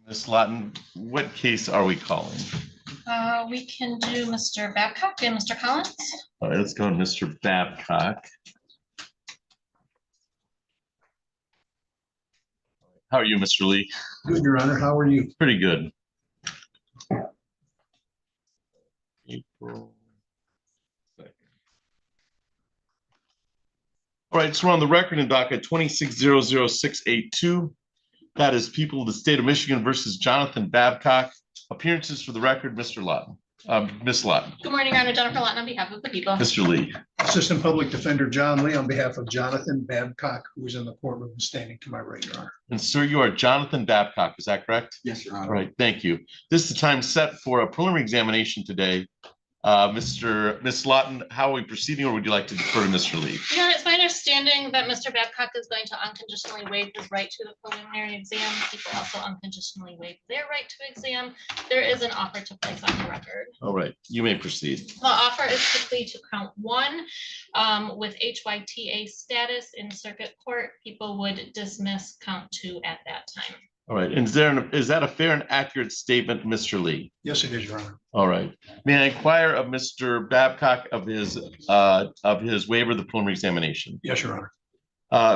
Ms. Lawton, what case are we calling? We can do Mr. Babcock and Mr. Collins. All right, let's go with Mr. Babcock. How are you, Mr. Lee? Good, Your Honor. How are you? Pretty good. April 2nd. All right, so we're on the record in docket 2600682. That is People of the State of Michigan versus Jonathan Babcock. Appearances for the record, Mr. Lawton. Ms. Lawton. Good morning, Your Honor. Jennifer Lawton on behalf of the people. Mr. Lee. Assistant Public Defender John Lee on behalf of Jonathan Babcock, who is in the courtroom standing to my right, Your Honor. And sir, you are Jonathan Babcock, is that correct? Yes, Your Honor. All right, thank you. This is the time set for a preliminary examination today. Ms. Lawton, how are we proceeding, or would you like to defer to Mr. Lee? Your Honor, it's my understanding that Mr. Babcock is going to unconditionally waive his right to the preliminary exam. People also unconditionally waive their right to exam. There is an offer to place on the record. All right, you may proceed. The offer is to plead to count 1 with HYTA status in circuit court. People would dismiss count 2 at that time. All right, and is that a fair and accurate statement, Mr. Lee? Yes, it is, Your Honor. All right. May I inquire of Mr. Babcock of his waiver of the preliminary examination? Yes, Your Honor.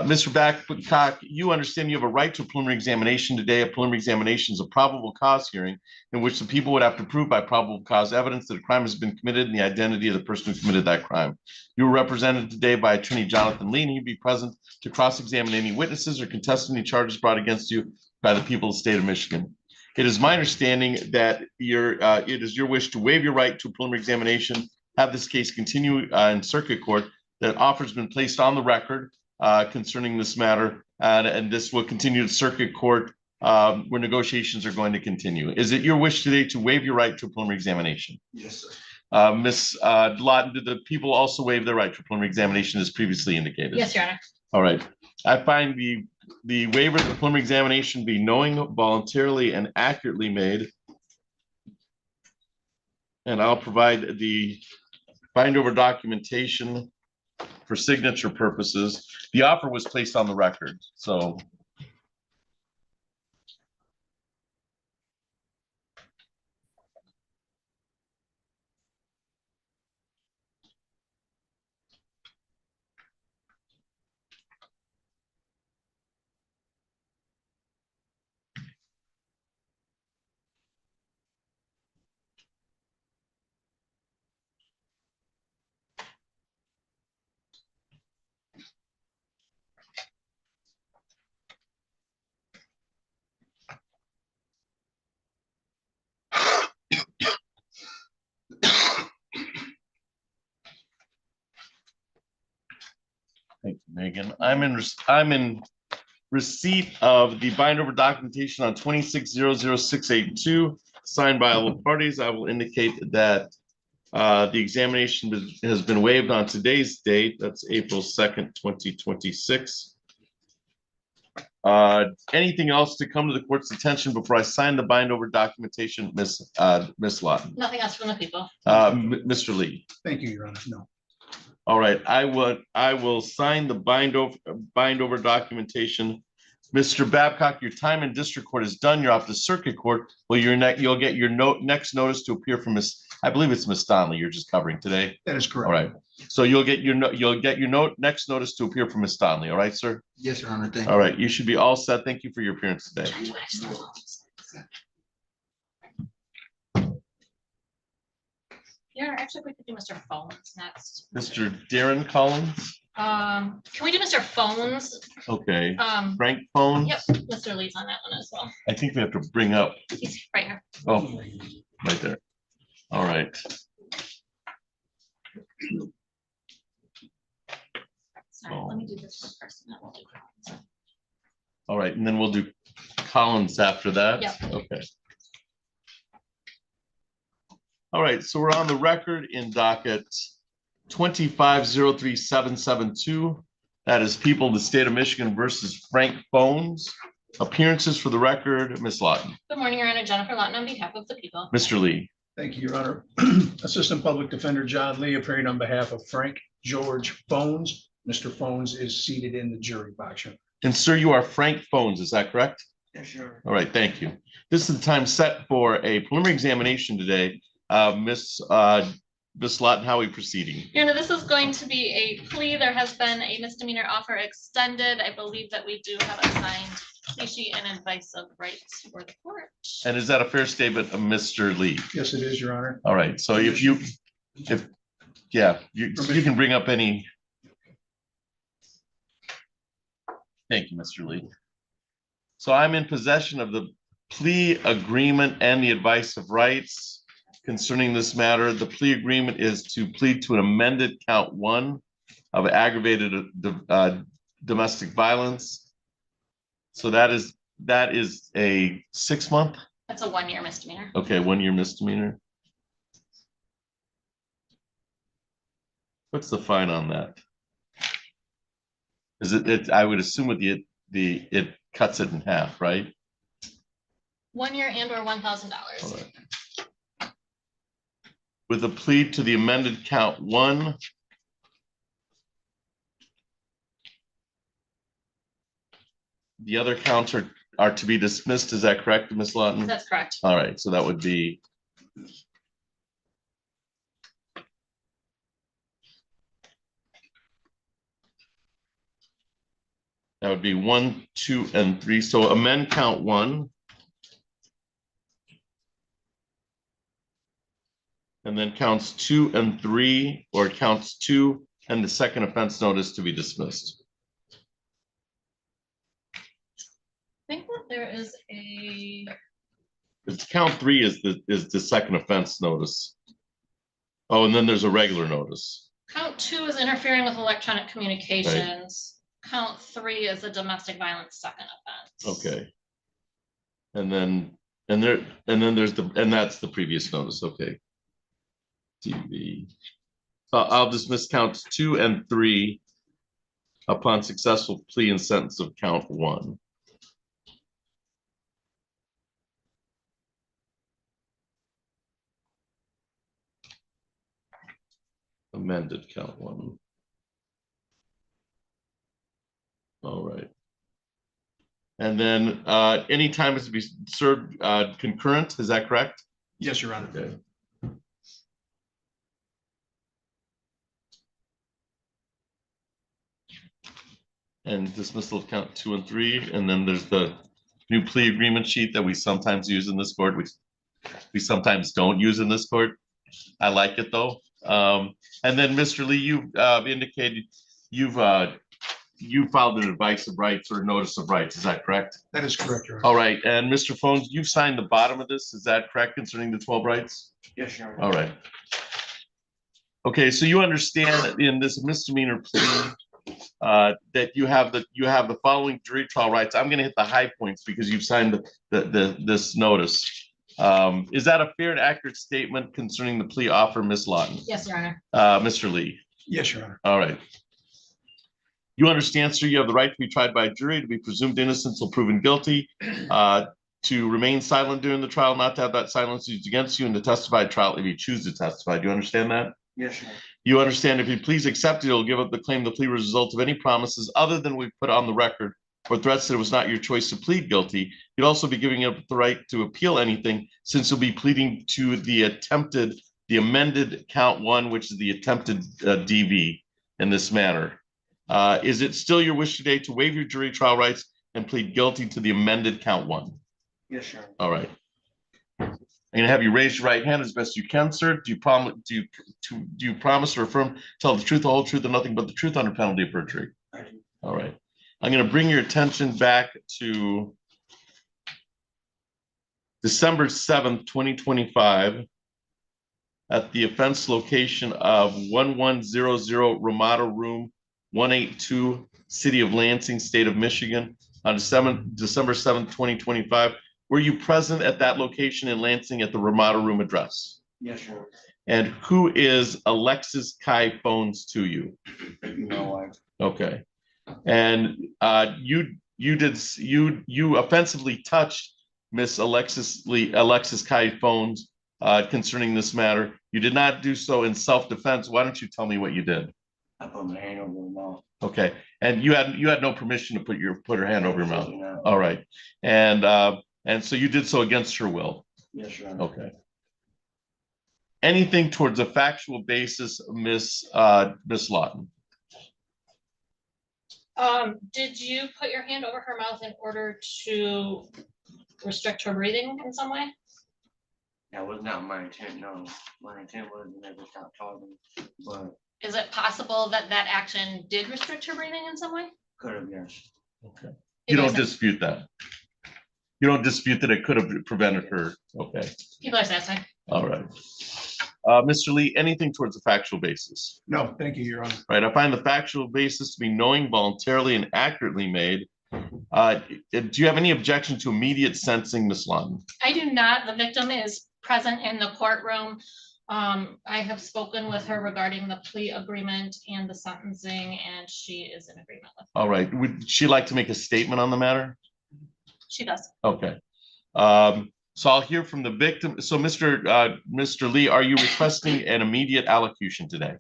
Mr. Babcock, you understand you have a right to a preliminary examination today. A preliminary examination is a probable cause hearing in which the people would have to prove by probable cause evidence that a crime has been committed and the identity of the person who committed that crime. You were represented today by Attorney Jonathan Lee, and he'd be present to cross-examine any witnesses or contest any charges brought against you by the people of the state of Michigan. It is my understanding that it is your wish to waive your right to a preliminary examination, have this case continue in circuit court, that offer has been placed on the record concerning this matter, and this will continue to circuit court where negotiations are going to continue. Is it your wish today to waive your right to a preliminary examination? Yes, sir. Ms. Lawton, did the people also waive their right to a preliminary examination as previously indicated? Yes, Your Honor. All right. I find the waiver of the preliminary examination be knowing, voluntarily, and accurately made. And I'll provide the bind over documentation for signature purposes. The offer was placed on the record, so. Thank you, Megan. I'm in receipt of the bind over documentation on 2600682, signed by all the parties. I will indicate that the examination has been waived on today's date. That's April 2nd, 2026. Anything else to come to the court's attention before I sign the bind over documentation, Ms. Lawton? Nothing else from the people. Mr. Lee. Thank you, Your Honor. No. All right, I will sign the bind over documentation. Mr. Babcock, your time in district court is done. You're off to circuit court. Well, you'll get your next notice to appear from I believe it's Miss Donnelly you're just covering today. That is correct. All right. So you'll get your next notice to appear from Miss Donnelly. All right, sir? Yes, Your Honor. Thank you. All right, you should be all set. Thank you for your appearance today. Yeah, actually, we could do Mr. Phones next. Mr. Darren Collins. Can we do Mr. Phones? Okay. Frank Phones. Yep, Mr. Lee's on that one as well. I think we have to bring up. He's right here. Oh, right there. All right. Sorry, let me do this one first, and then we'll do Collins. All right, and then we'll do Collins after that. Yep. Okay. All right, so we're on the record in docket 2503772. That is People of the State of Michigan versus Frank Phones. Appearances for the record, Ms. Lawton. Good morning, Your Honor. Jennifer Lawton on behalf of the people. Mr. Lee. Thank you, Your Honor. Assistant Public Defender John Lee appearing on behalf of Frank George Phones. Mr. Phones is seated in the jury box. And sir, you are Frank Phones, is that correct? Yeah, sure. All right, thank you. This is the time set for a preliminary examination today. Miss Lawton, how are we proceeding? Your Honor, this is going to be a plea. There has been a misdemeanor offer extended. I believe that we do have a signed plea sheet and advice of rights for the court. And is that a fair statement of Mr. Lee? Yes, it is, Your Honor. All right, so you can bring up any. Thank you, Mr. Lee. So I'm in possession of the plea agreement and the advice of rights concerning this matter. The plea agreement is to plead to an amended count 1 of aggravated domestic violence. So that is a 6-month. That's a 1-year misdemeanor. Okay, 1-year misdemeanor. What's the fine on that? Is it? I would assume with it cuts it in half, right? 1 year and or $1,000. All right. With a plea to the amended count 1. The other counts are to be dismissed. Is that correct, Ms. Lawton? That's correct. All right, so that would be. That would be 1, 2, and 3. So amend count 1. And then counts 2 and 3, or counts 2 and the second offense notice to be dismissed. I think that there is a. It's count 3 is the second offense notice. Oh, and then there's a regular notice. Count 2 is interfering with electronic communications. Right. Count 3 is a domestic violence second offense. Okay. And then there's that's the previous notice. Okay. TV. I'll dismiss counts 2 and 3 upon successful plea and sentence of count 1. Amended count 1. All right. And then any time is to be served concurrent. Is that correct? Yes, Your Honor. Okay. And dismissal of count 2 and 3, and then there's the new plea agreement sheet that we sometimes use in this court. We sometimes don't use in this court. I like it though. And then Mr. Lee, you indicated you filed an advice of rights or notice of rights. Is that correct? That is correct, Your Honor. All right, and Mr. Phones, you've signed the bottom of this. Is that correct concerning the 12 rights? Yes, Your Honor. All right. Okay, so you understand that in this misdemeanor plea that you have the following jury trial rights. I'm going to hit the high points because you've signed this notice. Is that a fair and accurate statement concerning the plea offer, Ms. Lawton? Yes, Your Honor. Mr. Lee? Yes, Your Honor. All right. You understand, sir, you have the right to be tried by a jury, to be presumed innocent until proven guilty, to remain silent during the trial, not to have that silence used against you, and to testify at trial if you choose to testify. Do you understand that? Yes, Your Honor. You understand if you please accept it, you'll give up the claim the plea was a result of any promises other than we put on the record or threats that it was not your choice to plead guilty. You'd also be giving up the right to appeal anything since you'll be pleading to the amended count 1, which is the attempted DV in this matter. Is it still your wish today to waive your jury trial rights and plead guilty to the amended count 1? Yes, Your Honor. All right. I'm going to have you raise your right hand as best you can, sir. Do you promise or affirm tell the truth, the whole truth, and nothing but the truth under penalty of perjury? I do. All right. I'm going to bring your attention back to December 7th, 2025 at the offense location of 1100 Ramada Room 182, City of Lansing, State of Michigan on December 7th, 2025. Were you present at that location in Lansing at the Ramada Room address? Yes, Your Honor. And who is Alexis Kai Phones to you? My wife. Okay. And you offensively touched Miss Alexis Kai Phones concerning this matter. You did not do so in self-defense. Why don't you tell me what you did? I put my hand over the mouth. Okay, and you had no permission to put her hand over your mouth. Absolutely not. All right, and so you did so against her will. Yes, Your Honor. Okay. Anything towards a factual basis, Miss Lawton? Did you put your hand over her mouth in order to restrict her breathing in some way? That was not my intent, no. My intent was to never stop talking, but Is it possible that that action did restrict her breathing in some way? could have, yes. Okay. You People are don't dispute that? You don't dispute that it could have prevented her? Okay, People are satisfied. all right. Mr. Lee, anything towards a factual basis? No, thank you, Your Honor. Right, I find the factual basis to be knowing, voluntarily, and accurately made. Do you have any objection to immediate sentencing, Ms. Lawton? I do not. The victim is present in the courtroom. I have spoken with her regarding the plea agreement and the sentencing, and she is in agreement with it. All right, would she like to make a statement on the matter? She does. Okay. So I'll hear from the victim. So Mr. Lee, are you requesting an immediate allocution today?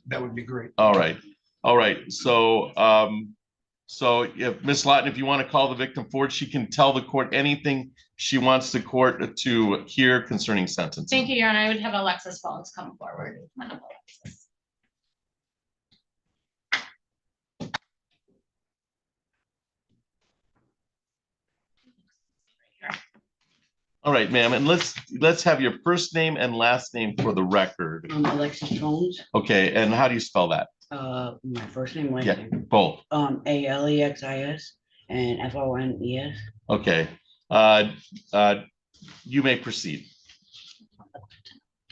That would be great. All right. All right. So if Ms. Lawton, if you want to call the victim forward, she can tell the court anything she wants the court to hear concerning sentencing. Thank you, Your Honor. I would have Alexis Flores come forward. All right, ma'am, and let's have your first name and last name for the record. Alexis Jones, Okay, and how do you spell that? my first name, last Yeah, name, both. Alexis and Fones. Okay. You may proceed.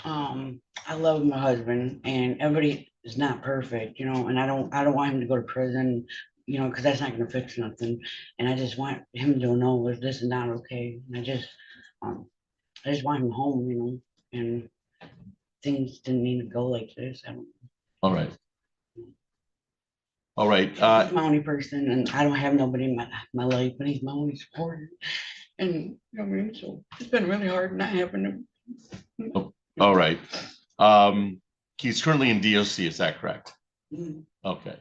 I love my husband, and everybody is not perfect, and I don't want him to go to prison, because that's not gonna fix nothing. And I just want him to know that this is not okay. And I just want him home, and things didn't need to go like this. I don't. All right. All right. He's my only person, and I don't have nobody in my life, but he's my only support. And so it's been really hard not having him. All right. He's currently in DOC, is that correct? Mm. Okay.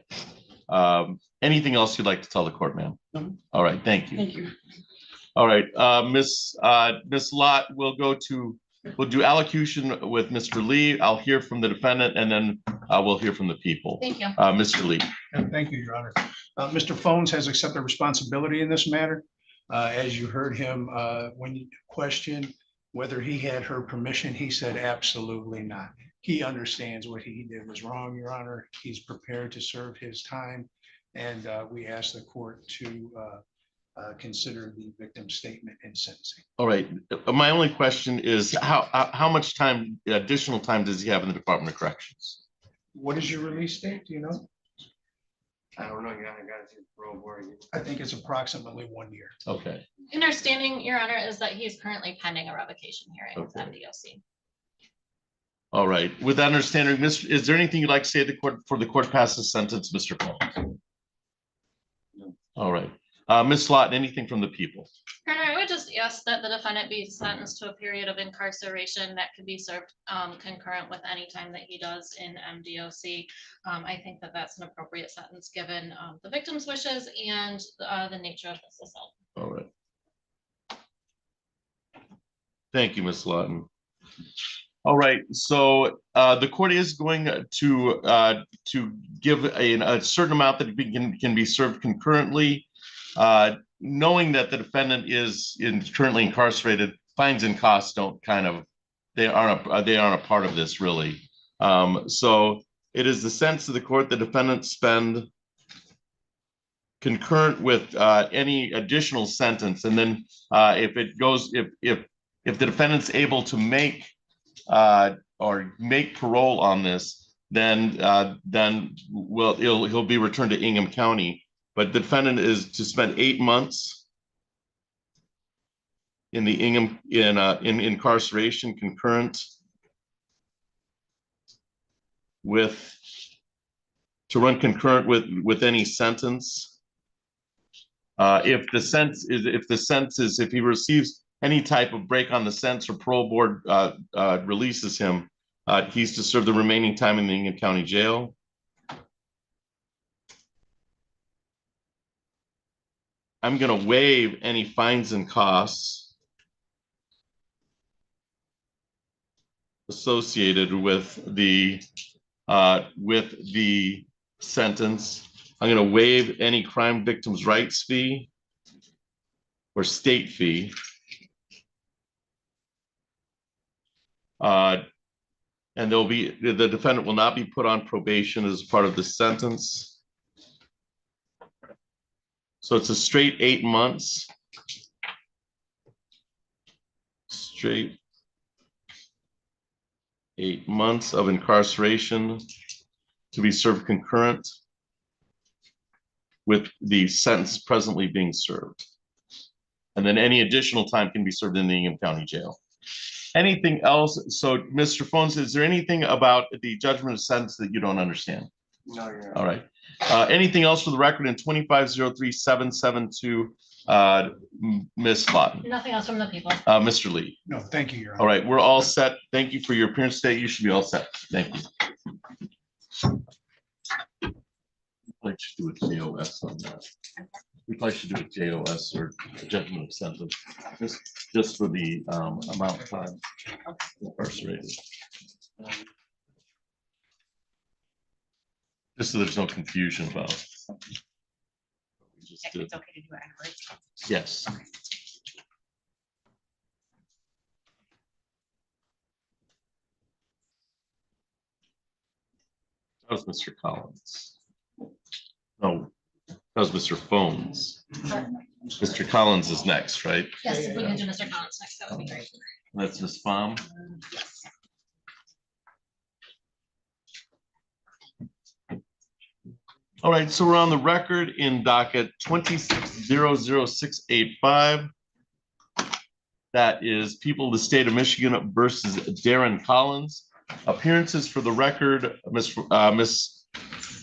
Anything else you'd like to tell the court, ma'am? No. All right, thank you. Thank you. All right, Miss Lott, we'll do allocution with Mr. Lee. I'll hear from the defendant, and then we'll hear from the people. Thank you. Mr. Lee. And thank you, Your Honor. Mr. Fones has accepted responsibility in this matter. As you heard him, when you questioned whether he had her permission, he said absolutely not. He understands what he did was wrong, Your Honor. He's prepared to serve his time. And we ask the court to consider the victim's statement in sentencing. All right. My only question is how much time, additional time, does he have in the Department of Corrections? What is your release date? Do you know? I don't know, Your Honor, I gotta see the parole board. I think it's approximately 1 year. Okay. Understanding, Your Honor, is that he's currently pending a revocation hearing with Okay. MDOC. All right. With that understanding, is there anything you'd like to say to the court before the court passes sentence, Mr. Fones? No. All right. Ms. Lott, anything from the people? Your Honor, I would just ask that the defendant be sentenced to a period of incarceration that could be served concurrent with any time that he does in MDOC. I think that that's an appropriate sentence given the victim's wishes and the nature of this assault. All right. Thank you, Ms. Lawton. All right, so the court is going to give a certain amount that can be served concurrently. Knowing that the defendant is currently incarcerated, fines and costs they aren't a part of this really. So it is the sense of the court the defendant spend concurrent with any additional sentence, and then if the defendant's able to make parole on this, then he'll be returned to Ingham County. But the defendant is to spend 8 months in the Ingham in incarceration concurrent to run concurrent with any sentence. If he receives any type of break on the sentence or parole board releases him, he's to serve the remaining time in the Ingham County Jail. I'm going to waive any fines and costs associated with the sentence. I'm going to waive any crime victims' rights fee or state fee. And the defendant will not be put on probation as part of the sentence. So it's a straight 8 months. Straight 8 months of incarceration to be served concurrent with the sentence presently being served. And then any additional time can be served in the Ingham County Jail. Anything else? So, Mr. Phones, is there anything about the judgment of sentence that you don't understand? No, Your Honor. All right. Anything else for the record in 2503772, Ms. Lawton? Nothing else from the people. Mr. Lee? No, thank you, Your Honor. All right, we're all set. Thank you for your appearance today. You should be all set. Thank you. I should do a JOS on that. We probably should do a JOS or judgment of sentence, just for the amount of time incarcerated. Just so there's no confusion about. We just If did. it's okay to do it afterwards. Yes. That was Mr. Collins. No, that was Mr. Phones. Mr. Collins is next, right? Yes, if we can do Mr. Collins next, that would be great. That's Ms. Pham. Yes. All right, so we're on the record in docket 2600685. That is People of the State of Michigan versus Darren Collins. Appearances for the record, Ms.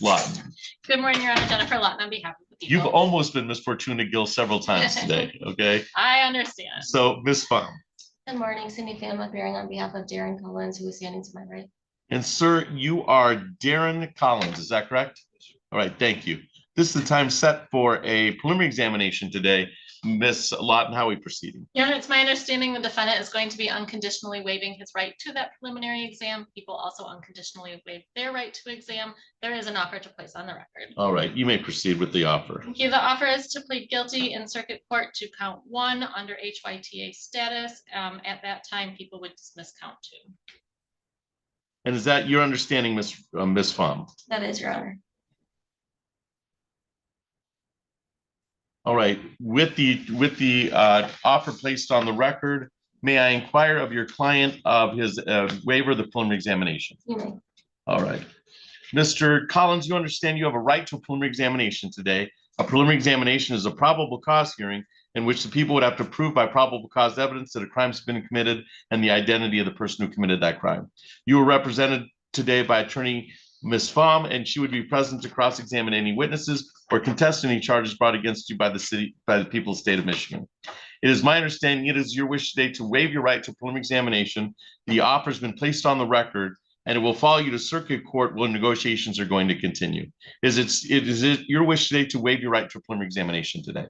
Lawton. Good morning, Your Honor. Jennifer Lawton on behalf of the people. You've almost been Ms. Fortuna Gill several times today, okay? I understand. So, Ms. Pham. Good morning, Cindy Pham, appearing on behalf of Darren Collins, who is standing to my right. And sir, you are Darren Collins, is that correct? All right, thank you. This is the time set for a preliminary examination today. Ms. Lawton, how are we proceeding? Your Honor, it's my understanding the defendant is going to be unconditionally waiving his right to that preliminary exam. People also unconditionally waive their right to exam. There is an offer to place on the record. All right, you may proceed with the offer. Thank you. The offer is to plead guilty in circuit court to count 1 under HYTA status. At that time, people would dismiss count 2. And is that your understanding, Ms. Pham? That is, Your Honor. All right, with the offer placed on the record, may I inquire of your client of his waiver of the preliminary examination? You may. All right. Mr. Collins, you understand you have a right to a preliminary examination today. A preliminary examination is a probable cause hearing in which the people would have to prove by probable cause evidence that a crime has been committed and the identity of the person who committed that crime. You were represented today by attorney Ms. Pham, and she would be present to cross-examine any witnesses or contest any charges brought against you by the people of the state of Michigan. It is my understanding it is your wish today to waive your right to preliminary examination. The offer has been placed on the record, and it will follow you to circuit court when negotiations are going to continue. Is it your wish today to waive your right to a preliminary examination today?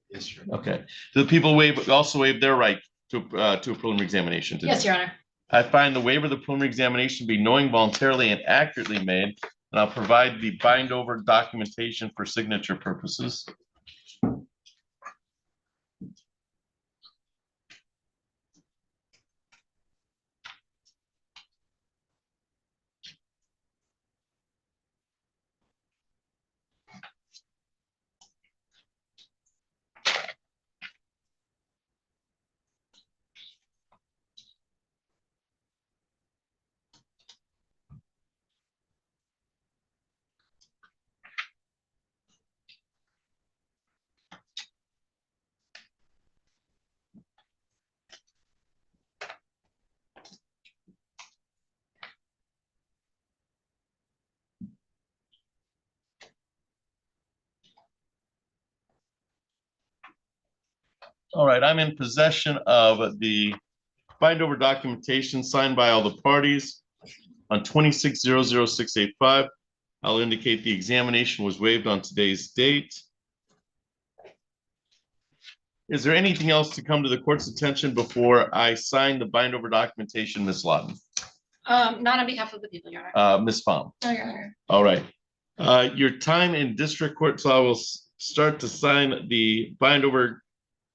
Yes, sir. Okay. Do the people also waive their right to a preliminary examination today? Yes, Your Honor. I find the waiver of the preliminary examination to be knowing, voluntarily, and accurately made, and I'll provide the bind over documentation for signature purposes. All right, I'm in possession of the bind over documentation signed by all the parties on 2600685. I'll indicate the examination was waived on today's date. Is there anything else to come to the court's attention before I sign the bind over documentation, Ms. Lawton? Not on behalf of the people, Your Honor. Ms. Pham? No, Your Honor. All right. Your time in district court, so I will start to sign the bind over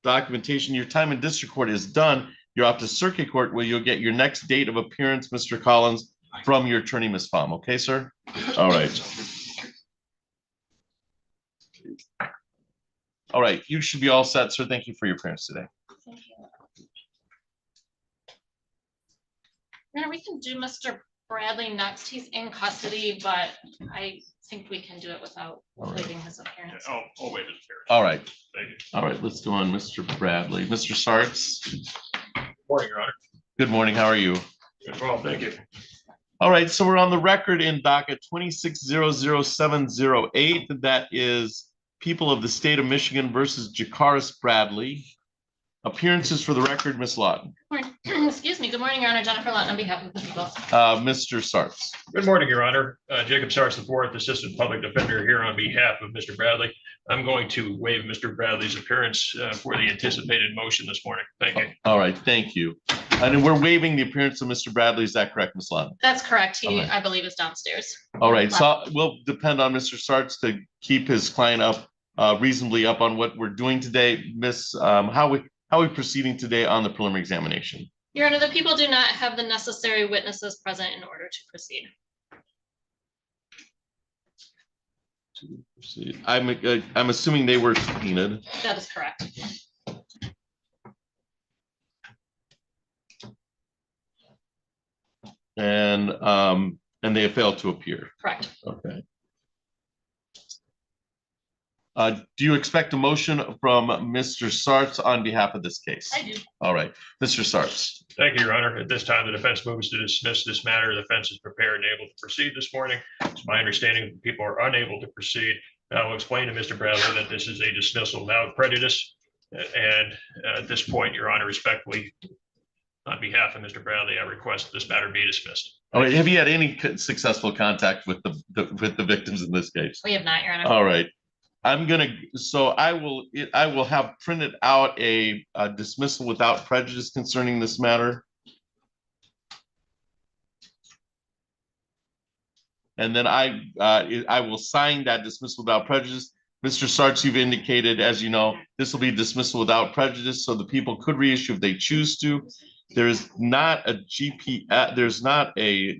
documentation. Your time in district court is done. You're off to circuit court where you'll get your next date of appearance, Mr. Collins, from your attorney, Ms. Pham. Okay, sir? All right. All right, you should be all set, sir. Thank you for your appearance today. Thank you. Your Honor, we can do Mr. Bradley next. He's in custody, but I think we can do it without waiving his appearance. I'll waive his appearance. All right. Thank you. All right, let's go on, Mr. Bradley. Mr. Sartz, Morning, Your Honor. good morning. How are you? Good, well, thank you. All right, so we're on the record in docket 26-00708. That is People of the State of Michigan versus Jakaris Bradley. Appearances for the record, Ms. Lawton. Excuse me. Good morning, Your Honor. Jennifer Lawton on behalf of the people. Mr. Sartz. Good morning, Your Honor. Jacob Sartz, the fourth Assistant Public Defender here on behalf of Mr. Bradley. I'm going to waive Mr. Bradley's appearance for the anticipated motion this morning. Thank you. All right, thank you. And we're waiving the appearance of Mr. Bradley. Is that correct, Ms. Lawton? That's correct. He, All right. I believe, is downstairs. All right, so we'll depend on Mr. Sartz to keep his client up reasonably up on what we're doing today. Miss, how are we proceeding today on the preliminary examination? Your Honor, the people do not have the necessary witnesses present in order to proceed. I'm assuming they were subpoenaed. That is correct. And they have failed to appear. Correct. Okay. Do you expect a motion from Mr. Sartz on behalf of this case? I do. All right, Mr. Sartz. Thank you, Your Honor. At this time, the defense moves to dismiss this matter. The defense is prepared and able to proceed this morning. It's my understanding that people are unable to proceed. I will explain to Mr. Bradley that this is a dismissal without prejudice. And at this point, Your Honor, respectfully, on behalf of Mr. Bradley, I request this matter be dismissed. All right, have you had any successful contact with the victims in this case? We have not, Your Honor. All right. I will have printed out a dismissal without prejudice concerning this matter. And then I will sign that dismissal without prejudice. Mr. Sartz, you've indicated, as you know, this will be dismissal without prejudice, so the people could reissue if they choose to. There is not a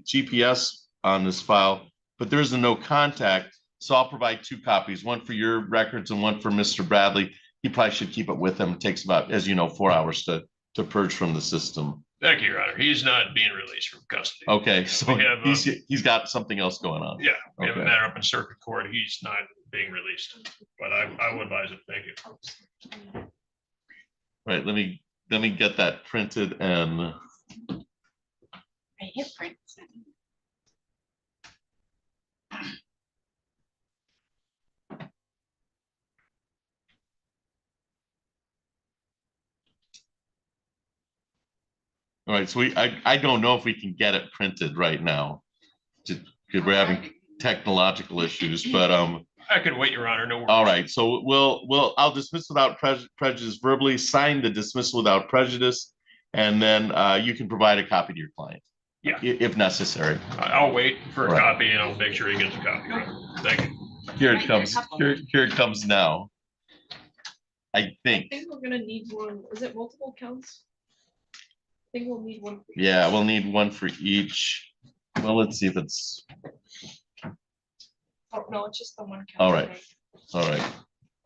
GPS on this file, but there is a no contact. So I'll provide two copies, one for your records and one for Mr. Bradley. He probably should keep it with him. It takes about, as you know, 4 hours to purge from the system. Thank you, Your Honor. He's not being released from custody. Okay, so We have, he's got something else going on. Yeah, we have a Okay. matter up in circuit court. He's not being released, but I will advise it. Thank you. All right, let me get that printed and I hit print. all right, so I don't know if we can get it printed right now. Because we're having technological issues, but I could wait, Your Honor. No worries. all right, so I'll dismiss without prejudice verbally, sign the dismissal without prejudice, and then you can provide a copy to your client. Yeah. If necessary. I'll wait for a Right. copy and I'll make sure he gets a copy. Thank you. Here it comes. Here it comes now. I think. I think we're gonna need one. Is it multiple counts? I think we'll need one. for each. Yeah, we'll need one for each. Well, let's see if it's Oh, no, it's just the one. count. all right. All right.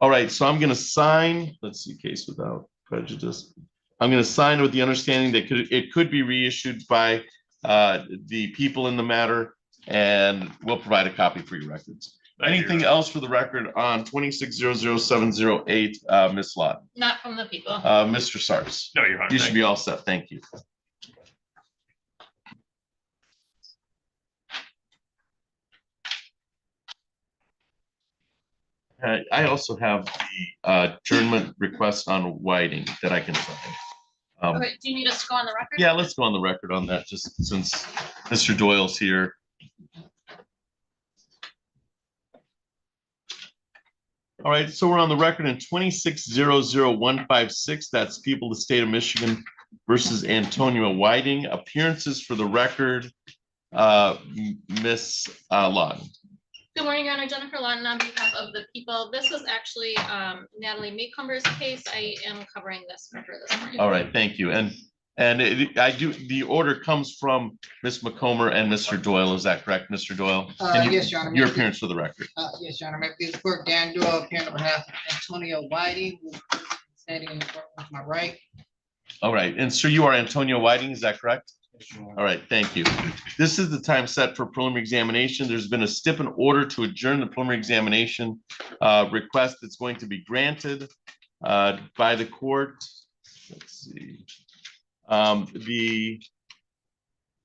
All right. So I'm going to sign. Let's see, case without prejudice. I'm going to sign with the understanding that it could be reissued by the people in the matter, and we'll provide a copy for your records. Thank you, Anything Your Honor. else for the record on 26-00708, Ms. Lott? Not from the people. Mr. Sartz? No, Your Honor. You Thank should be all set. Thank you. I also have the adjournment request on Whiting that I can sign. Okay, do you need us to go on the record? Yeah, let's go on the record on that, just since Mr. Doyle's here. All right, so we're on the record in 26-00156. That's people of the state of Michigan versus Antonio Whiting. Appearances for the record, Miss Lawton. Good morning, Your Honor. Jennifer Lawton on behalf of the people. This was actually Natalie Maycomber's case. I am covering this for her this morning. All right, thank you. And the order comes from Ms. McComber and Mr. Doyle. Is that correct, Mr. Doyle? Yes, Your Honor. Your appearance for the record. Yes, Your Honor. May it please the court, Dan Doyle, appearing on behalf of Antonio Whiting, who is standing in the court to my right. All right, and sir, you are Antonio Whiting, is that correct? All right, thank you. This is the time set for preliminary examination. There's been a stipend order to adjourn the preliminary examination request that's going to be granted by the court. Let's see.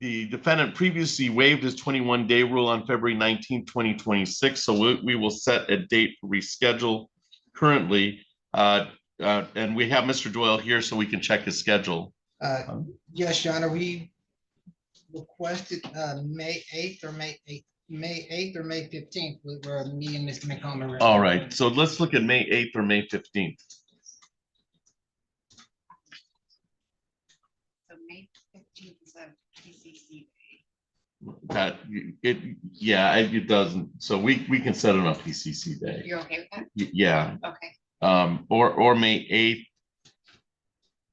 The defendant previously waived his 21-day rule on February 19, 2026. So we will set a date for reschedule currently. And we have Mr. Doyle here so we can check his schedule. Yes, Your Honor, we requested May 8th or May 8th or May 15th. We were me and Mr. McComber. All right, so let's look at May 8th or May 15th. So May 15th is a PCC. That it doesn't. So we can set it on PCC day. You're okay with that? Yeah. Okay. Or May 8th.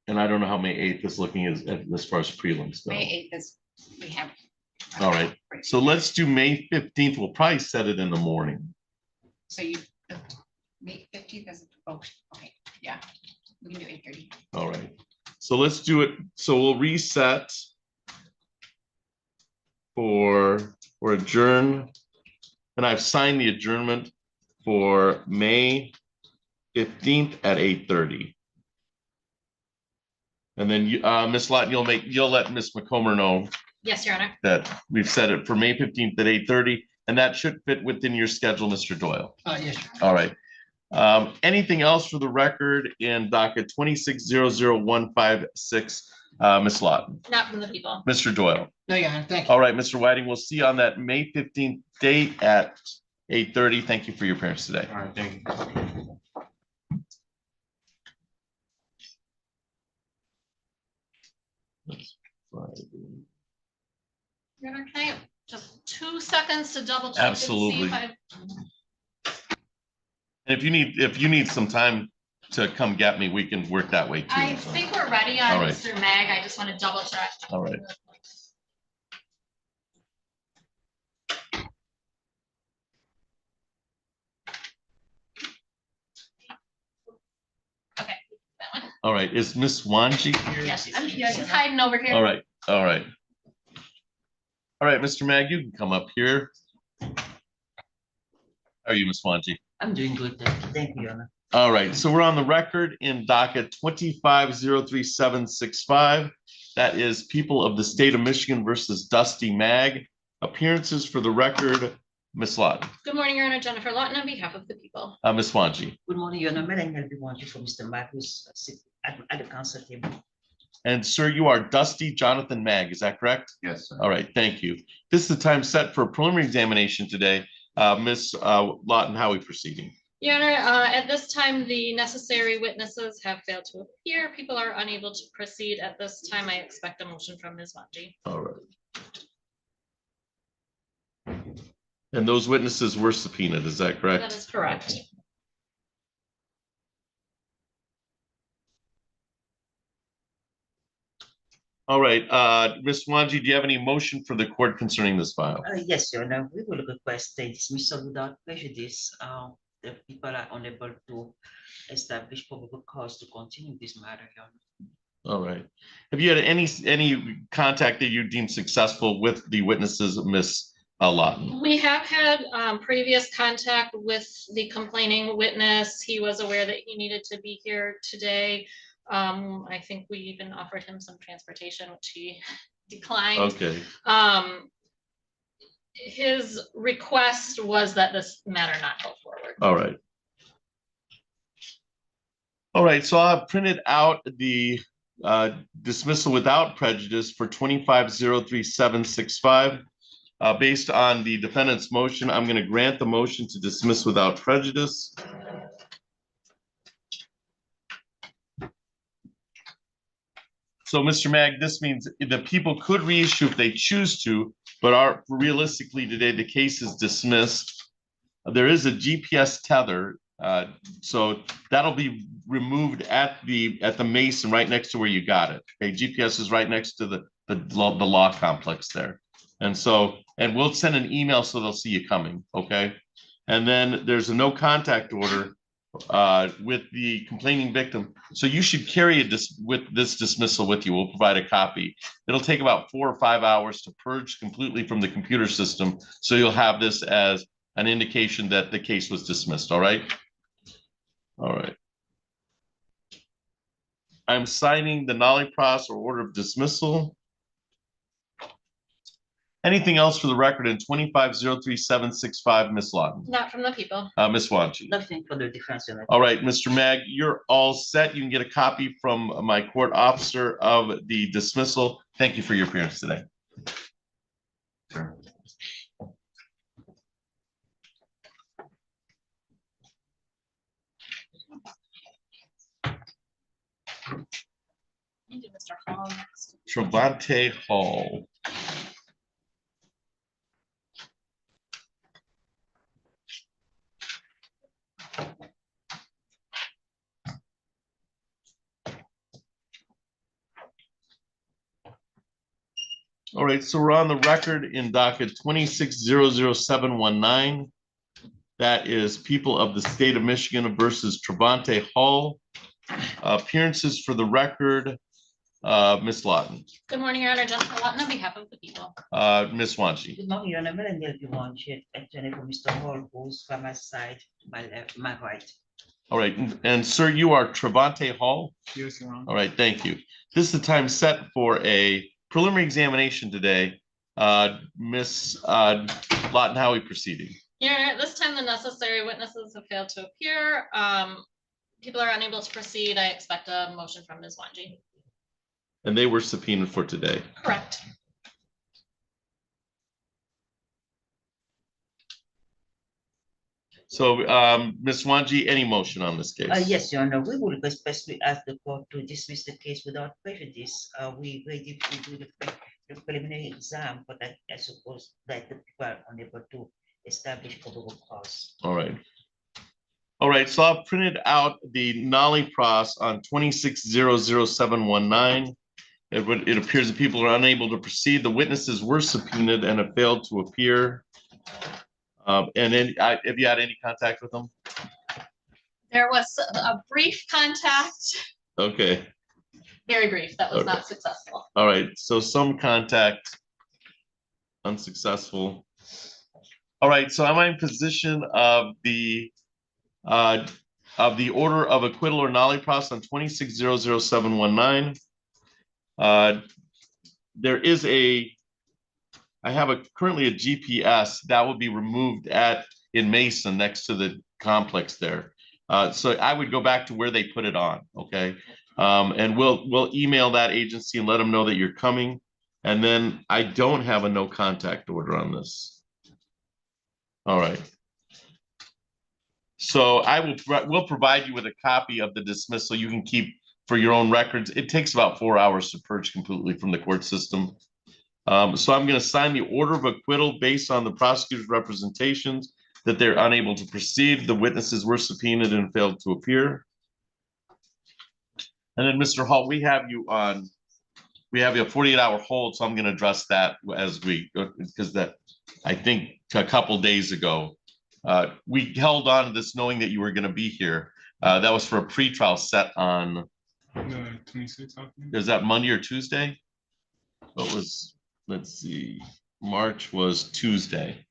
And I don't know how May 8th is looking as far as prelims go. May 8th is, we have. All right. So let's do May 15th. We'll probably set it in the morning. So you, May 15th is, oh, okay, yeah, we can do 8:30. All right. So let's do it. So we'll reset or adjourn. And I've signed the adjournment for May 15th at 8:30. And then you, Ms. Lawton, you'll let Ms. McComber know Yes, Your Honor. that we've set it for May 15th at 8:30, and that should fit within your schedule, Mr. Doyle. Yes. All right. Anything else for the record in docket 26-00156, Ms. Lawton? Not from the people. Mr. Doyle? No, Your Honor, thank you. All right, Mr. Whiting, we'll see you on that May 15th date at 8:30. Thank you for your appearance today. All right, thank you. Your Honor, can I have just 2 seconds to double check? Absolutely. And And if you need some time to come get me, we can work that way too. I think we're ready on All right. Mr. Mag. I just want to double check. All right. Okay, that one. All right. Is Miss Wanji here? Yeah, she's hiding over here. All right. All right. All right, Mr. Mag, you can come up here. How are you, Miss Wanji? I'm doing good, thank you, Your Honor. All right, so we're on the record in docket 25-03765. That is people of the state of Michigan versus Dusty Mag. Appearances for the record, Ms. Lawton. Good morning, Your Honor. Jennifer Lawton on behalf of the people. Ms. Wanji. Good morning, Your Honor. May I help you want you for Mr. Marcus at the council table? And sir, you are Dusty Jonathan Mag, is that correct? Yes, sir. All right, thank you. This is the time set for a preliminary examination today. Ms. Lawton, how are we proceeding? Your Honor, at this time, the necessary witnesses have failed to appear. People are unable to proceed at this time. I expect a motion from Ms. Wanji. All right. And those witnesses were subpoenaed, is that correct? That is correct. All right, Ms. Wanji, do you have any motion for the court concerning this file? Yes, Your Honor. We will request a dismissal without prejudice. The people are unable to establish probable cause to continue this matter, Your Honor. All right. Have you had any contact that you deemed successful with the witnesses, Ms. Lawton? We have had previous contact with the complaining witness. He was aware that he needed to be here today. I think we even offered him some transportation, which he declined. Okay. His request was that this matter not go forward. All right. All right, so I've printed out the dismissal without prejudice for 25-03765. Based on the defendant's motion, I'm going to grant the motion to dismiss without prejudice. So, Mr. Mag, this means the people could reissue if they choose to, but are realistically today, the case is dismissed. There is a GPS tether, so that'll be removed at the Mason right next to where you got it. Okay, GPS is right next to the law complex there. And so, and we'll send an email so they'll see you coming, okay? And then there's a no contact order with the complaining victim. So you should carry with this dismissal with you. We'll provide a copy. It'll take about 4 or 5 hours to purge completely from the computer system. So you'll have this as an indication that the case was dismissed, all right? All right. I'm signing the nollie pros or order of dismissal. Anything else for the record in 2503765, Ms. Lawton? Not from the people. Ms. Wanchi? Nothing for the defense. Your Honor. All right, Mr. Mag, you're all set. You can get a copy from my court officer of the dismissal. Thank you for your appearance today. Sure. Mr. Hall next. Trevante Hall. All right, so we're on the record in docket 2600719. That is people of the state of Michigan versus Trevante Hall. Appearances for the record, Ms. Lawton. Good morning, Your Honor. Jessica Lawton on behalf of the people. Ms. Wanchi. Good morning, Your Honor. Melanie Wanchi, attorney for Mr. Hall, who's from my side, my left, my right. All right, and sir, you are Trevante Hall? Yes, Your Honor. All right, thank you. This is the time set for a preliminary examination today. Ms. Lawton, how are we proceeding? Your Honor, at this time, the necessary witnesses have failed to appear. People are unable to proceed. I expect a motion from Ms. Wanji. And they were subpoenaed for today. Correct. So, Ms. Wanji, any motion on this case? Yes, Your Honor. We will respectfully ask the court to dismiss the case without prejudice. We ready to do the preliminary exam, but I suppose that the people are unable to establish probable cause. All right. All right, so I've printed out the nollie pros on 2600719. It appears that people are unable to proceed. The witnesses were subpoenaed and have failed to appear. And then, have you had any contact with them? There was a brief contact, Okay. very brief, that was Okay. not successful. All right, so some contact, unsuccessful. All right, so am I in position of the order of acquittal or nollie pros on 2600719? There is I have currently a GPS that will be removed in Mason next to the complex there. So I would go back to where they put it on, okay? And we'll email that agency and let them know that you're coming. And then I don't have a no contact order on this. All right. So we'll provide you with a copy of the dismissal you can keep for your own records. It takes about 4 hours to purge completely from the court system. So I'm going to sign the order of acquittal based on the prosecutor's representations that they're unable to proceed. The witnesses were subpoenaed and failed to appear. And then, Mr. Hall, we have you a 48-hour hold, so I'm going to address that because I think a couple days ago, we held on to this knowing that you were going to be here. That was for a pretrial set on. 26th. Is that Monday or Tuesday? What was? Let's see. March was Tuesday.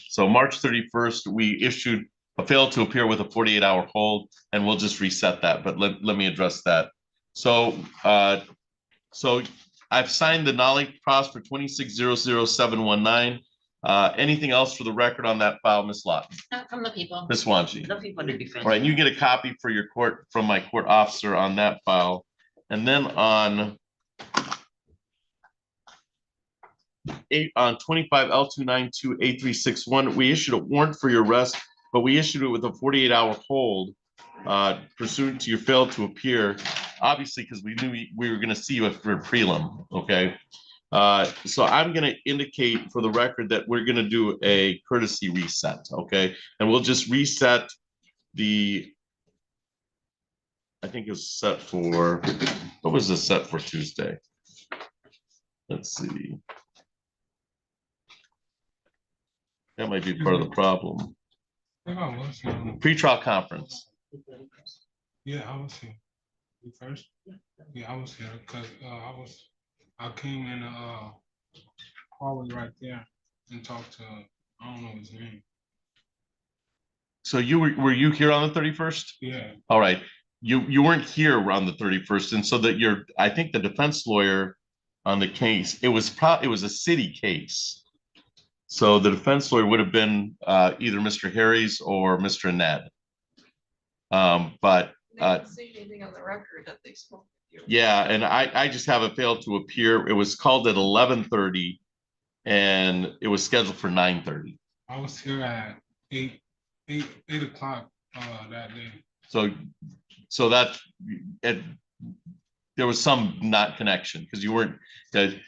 So March 31st, we issued a fail to appear with a 48-hour hold, and we'll just reset that. But let me address that. So, I've signed the nollie pros for 2600719. Anything else for the record on that file, Ms. Lawton? Not from the people. Ms. Wanchi? Nothing for the defense. All right, and you get a copy for your court from my court officer on that file. And then on on 25 L2928361, we issued a warrant for your arrest, but we issued it with a 48-hour hold pursuant to your failure to appear, obviously, because we knew we were going to see you for prelim, okay? So I'm going to indicate for the record that we're going to do a courtesy reset, okay? And we'll just reset I think it's set for, what was the set for Tuesday? Let's see. That might be part of the problem. I was here. Pre-trial conference. Yeah, I was here. You first? Yeah, I was here because I came in the hallway right there and talked to, I don't know his name. So were you here on the 31st? Yeah. All right. You weren't here on the 31st, and so that I think the defense lawyer on the case, it was a city case. So the defense lawyer would have been either Mr. Harris or Mr. Ned. But They didn't say anything on the record that they spoke with you. yeah, and I just have it failed to appear. It was called at 11:30 and it was scheduled for 9:30. I was here at 8 o'clock that day. So that there was some not connection because you weren't.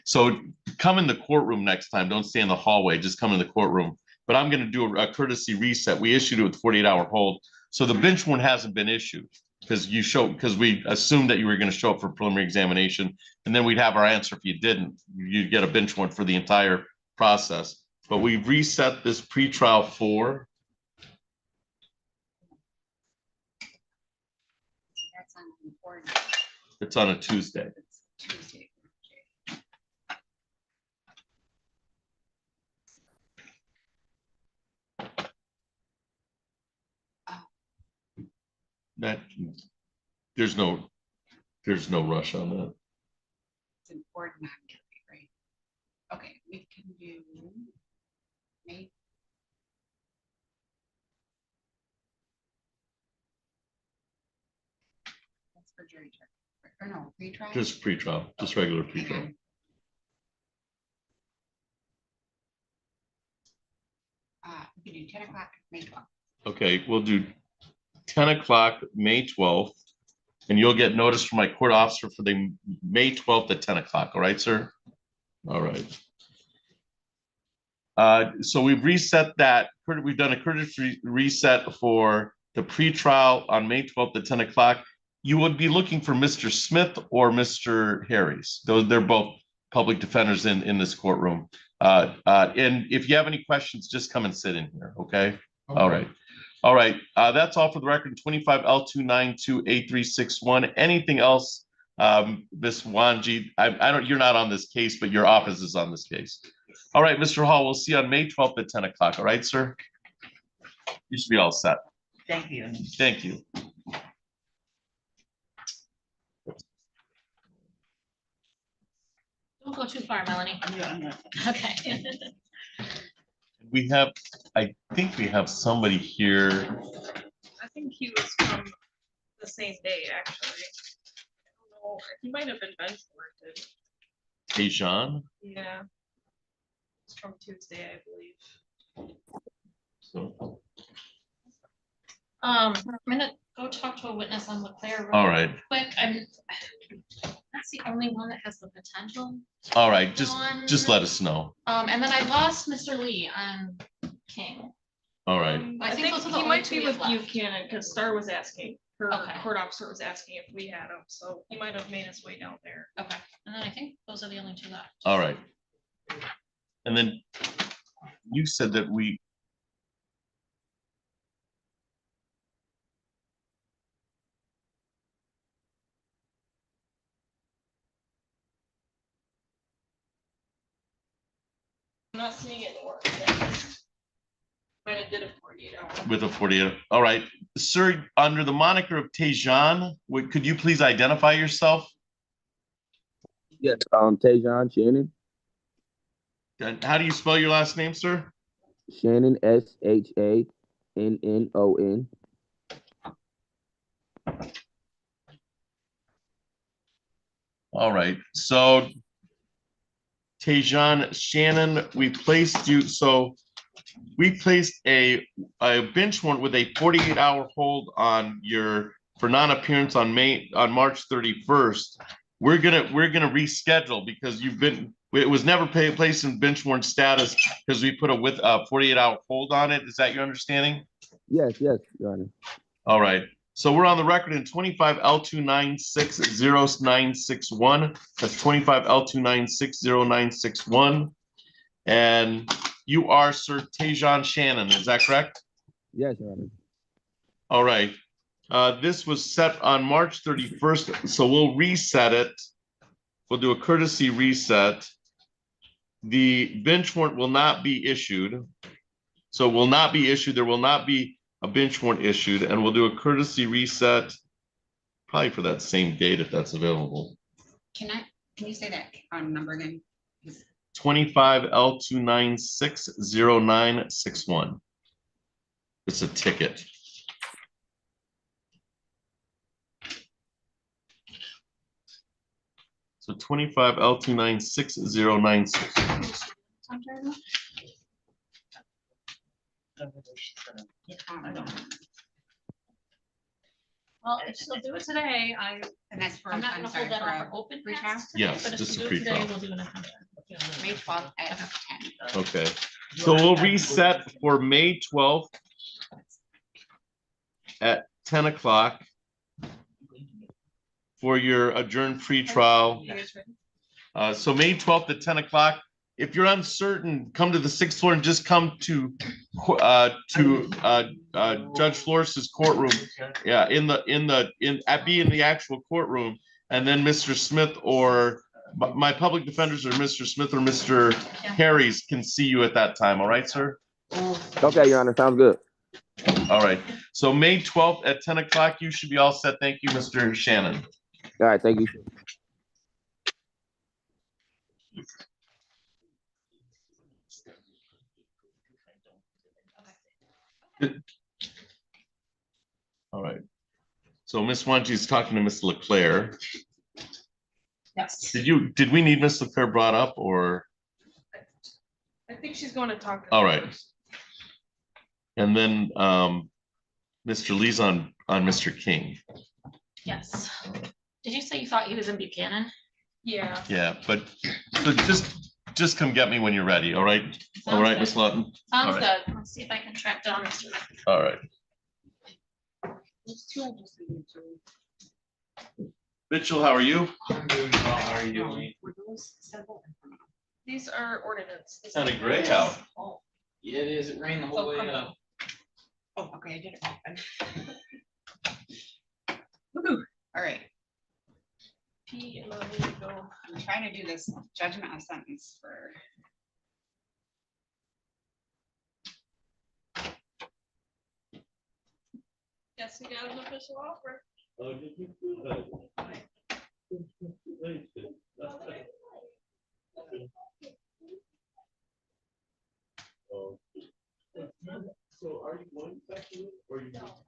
So come in the courtroom next time. Don't stay in the hallway. Just come in the courtroom. But I'm going to do a courtesy reset. We issued it with 48-hour hold. So the bench warrant hasn't been issued because we assumed that you were going to show up for preliminary examination, and then we'd have our answer if you didn't. You'd get a bench warrant for the entire process. But we've reset this pretrial for. That's on the board. It's on a Tuesday. Tuesday. That there's no rush on that. It's important, not guilty, right? Okay, we can do May. That's for jury trial, or no, pre-trial? Just pretrial, just regular pretrial. We can do 10 o'clock, May 12th. Okay, we'll do 10 o'clock, May 12th, and you'll get notice from my court officer for the May 12th at 10 o'clock. All right, sir? All right. So we've reset that. We've done a courtesy reset for the pretrial on May 12th at 10 o'clock. You would be looking for Mr. Smith or Mr. Harris. They're both public defenders in this courtroom. And if you have any questions, just come and sit in here, okay? All right. All right, that's all for the record. 25 L2928361. Anything else, Ms. Wanji? You're not on this case, but your office is on this case. All right, Mr. Hall, we'll see you on May 12th at 10 o'clock. All right, sir? You should be all set. Thank you. Thank you. Don't go too far, Melanie. Okay. I think we have somebody here. I think he was from the same day, actually. I don't know, he might have been benchmarked. Tejan. Yeah. It's from Tuesday, I believe. So, I'm gonna go talk to a witness on LeClaire. real all right. Quick, that's the only one that has the potential. All right, just let us know. And then I lost Mr. Lee on King. All right. I I think think those are the he only might two be we with have left. Buchanan, because Star was asking, her Okay. court officer was asking if we had him, so he might have made his way down there. Okay, and then I think those are the only two left. All right. And then you said that we. I'm not seeing it work. Might have did a 48 hour. With a 48. All right, sir, under the moniker of Tejan, could you please identify yourself? Yes, Tejan Shannon. And how do you spell your last name, sir? Shannon, SHANNON. All right, so Tejan Shannon, we placed you, so we placed a bench warrant with a 48-hour hold on your, for non-appearance on March 31st. We're gonna reschedule because it was never placed in bench warrant status because we put a 48-hour hold on it. Is that your understanding? Yes, Your Honor. All right. So we're on the record in 25 L2960961. That's 25 L2960961. And you are Sir Tejan Shannon, is that correct? Yes, Your Honor. All right. This was set on March 31st, so we'll reset it. We'll do a courtesy reset. The bench warrant will not be issued. So it will not be issued. There will not be a bench warrant issued, and we'll do a courtesy reset probably for that same date if that's available. Can you say that number again? 25 L2960961. It's a ticket. So 25 L2960961. Well, if she'll do it today, And that's for, I'm not I'm gonna sorry, hold that for off a for open pre-trial? cast. Yes, But if this is she'll do it today, pre-trial. we'll do an attempt. May 12th at 10. Okay. So we'll reset for May 12th at 10 o'clock for your adjourned pre-trial. So May 12th at 10 o'clock. If you're uncertain, come to the 6th floor and just come to Judge Flores' courtroom. Yeah, be in the actual courtroom, and then Mr. Smith or my public defenders or Mr. Smith or Mr. Harris can see you at that time. All right, sir? Okay, Your Honor, sounds good. All right. So May 12th at 10 o'clock, you should be all set. Thank you, Mr. Shannon. All right, thank you. All right. So Ms. Wanji is talking to Ms. LeClaire. Yes. Did we need Ms. LeClaire brought up or? I think she's going to talk. All right. And then Mr. Lee's on Mr. King. Yes. Did you say you thought he was in Buchanan? Yeah. Yeah, but so just come get me when you're ready. All right. All right, Ms. Lawton. Sounds All right. good. Let's see if I can track down Mr. All right. Mitchell, how are you? I'm doing well. How are you doing? These are ordinance. It's kind of gray out. Yeah, it is. It rained the whole way up. Oh, okay, I did it. Woohoo, all right. I'm trying to do this judgment of sentence for. Yes, we got an official offer. So are you going back to it or you? All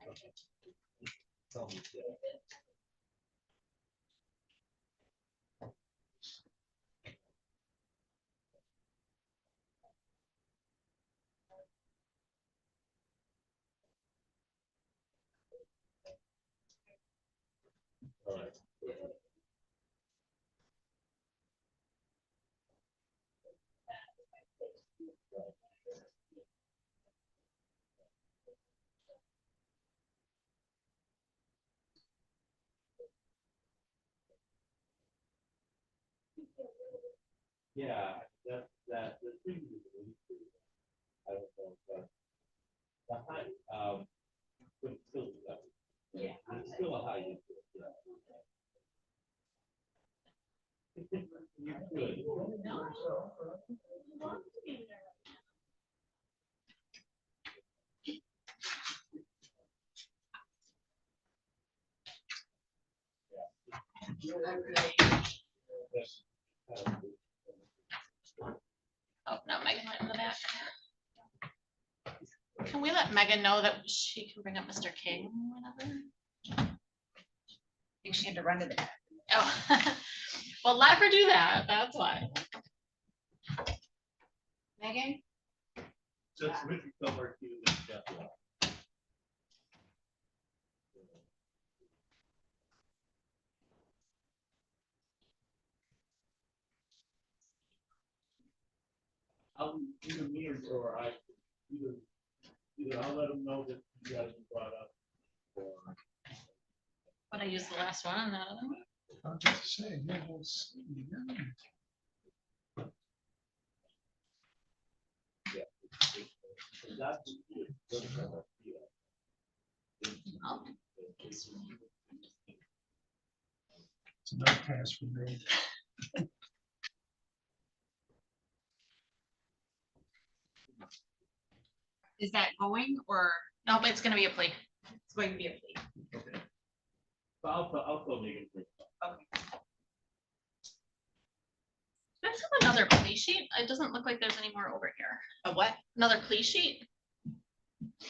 right. Yeah, the thing is, I don't know, but the high, but still, yeah, it's still a high. You could. Oh, no, Megan went in the back. Can we let Megan know that she can bring up Mr. King whenever? I think she had to run to the. Oh, well, let her do that. That's why. Megan? Just Richard Gilbert, you and Jeff Law. Either me or I, either I'll let them know that you guys have brought up. Or But I used the last one and none of them. I was just saying, yeah, we'll see. that's. Oh. It's another task for me. Is that going or No, but it's gonna be a plea. it's going to be a plea? Okay. So I'll tell Megan. Okay. Let's have another plea sheet. It doesn't look like there's any more over here. A what? Another plea sheet. Is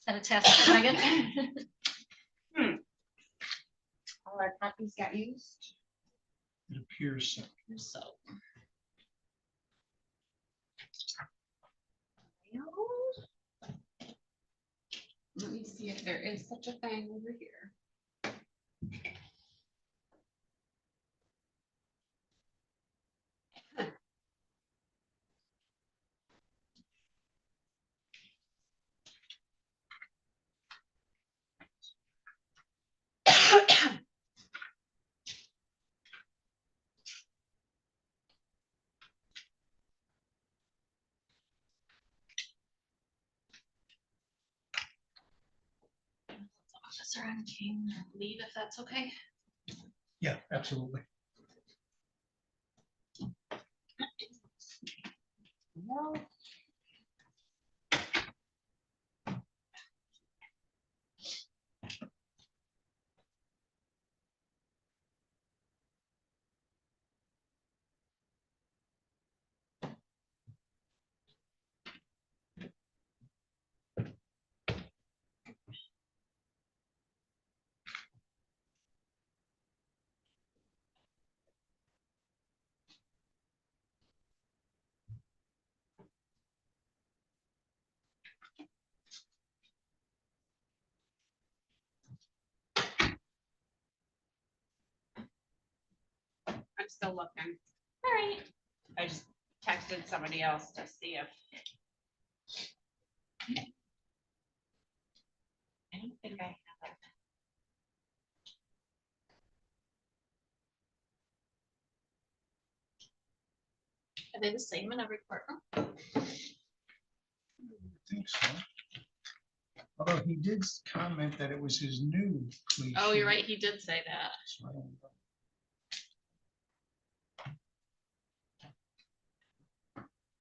that a test, Megan? All our copies got used? It appears so. So. Let me see if there is such a thing over here. Officer on King, leave if that's okay. Yeah, absolutely. No. I'm still looking. All right. I just texted somebody else to see if. I don't think I have it. Are they the same in every courtroom? I think so. Although he did comment that it was his new plea Oh, you're sheet, right. He did say that. so I don't know.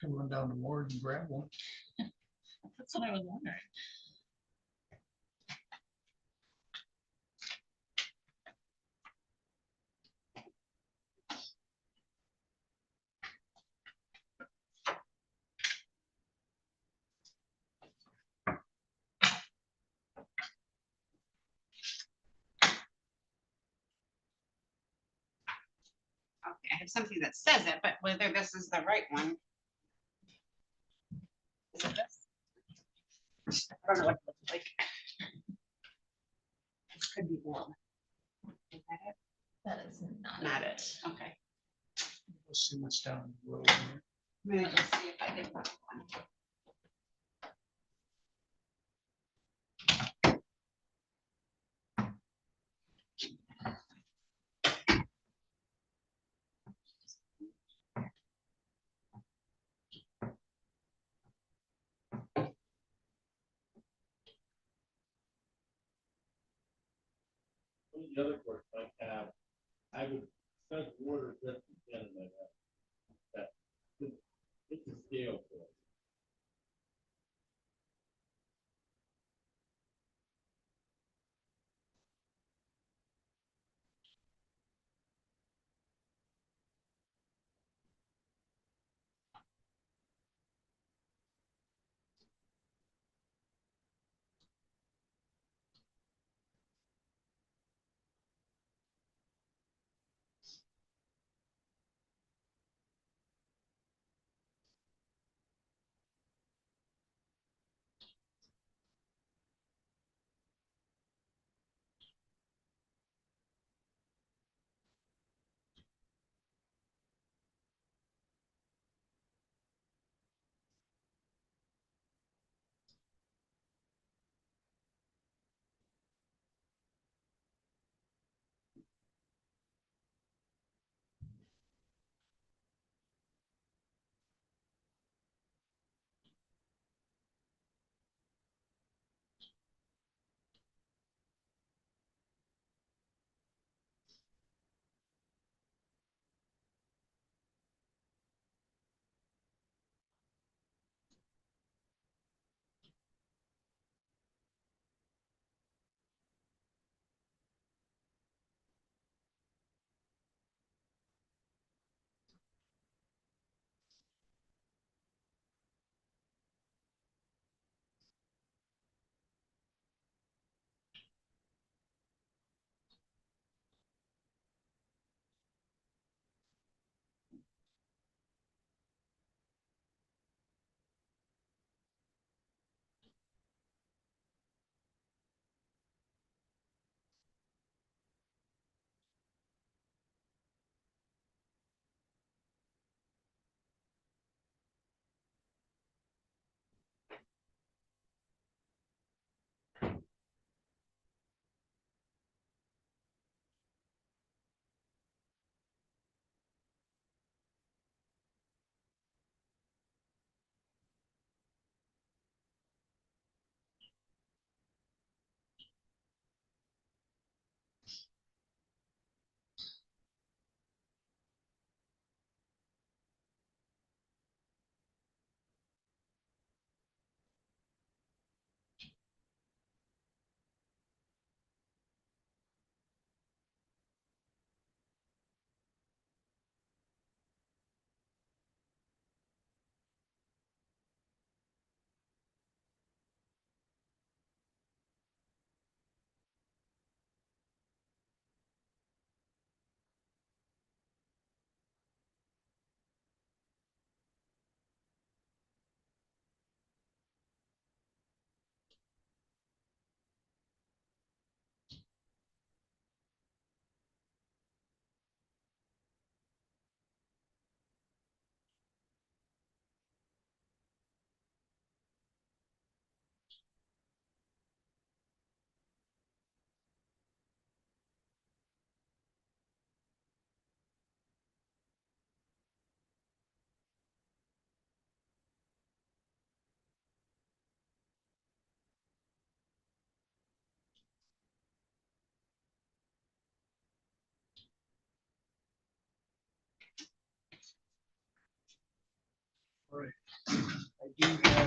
Can run down the ward and grab one. That's what I was wondering. Okay, I have something that says it, but whether this is the right one. Is it this? I don't know what it looks like. This could be one. Is that it? That is Not it. Okay. We'll see what's down the road here. Maybe just see if I can find one. The other courts might have, I would set order just again like that. It's a scale for it.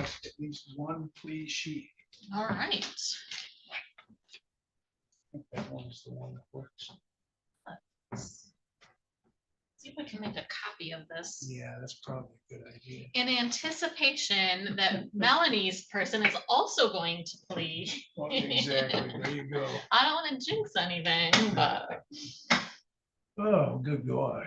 have at least one plea sheet. All right. I think that one's the one that works. See if we can make a copy of this. Yeah, that's probably a good idea. In anticipation that Melanie's person is also going to plead. Well, exactly, there you go. I don't want to jinx anything, but. Oh, good God.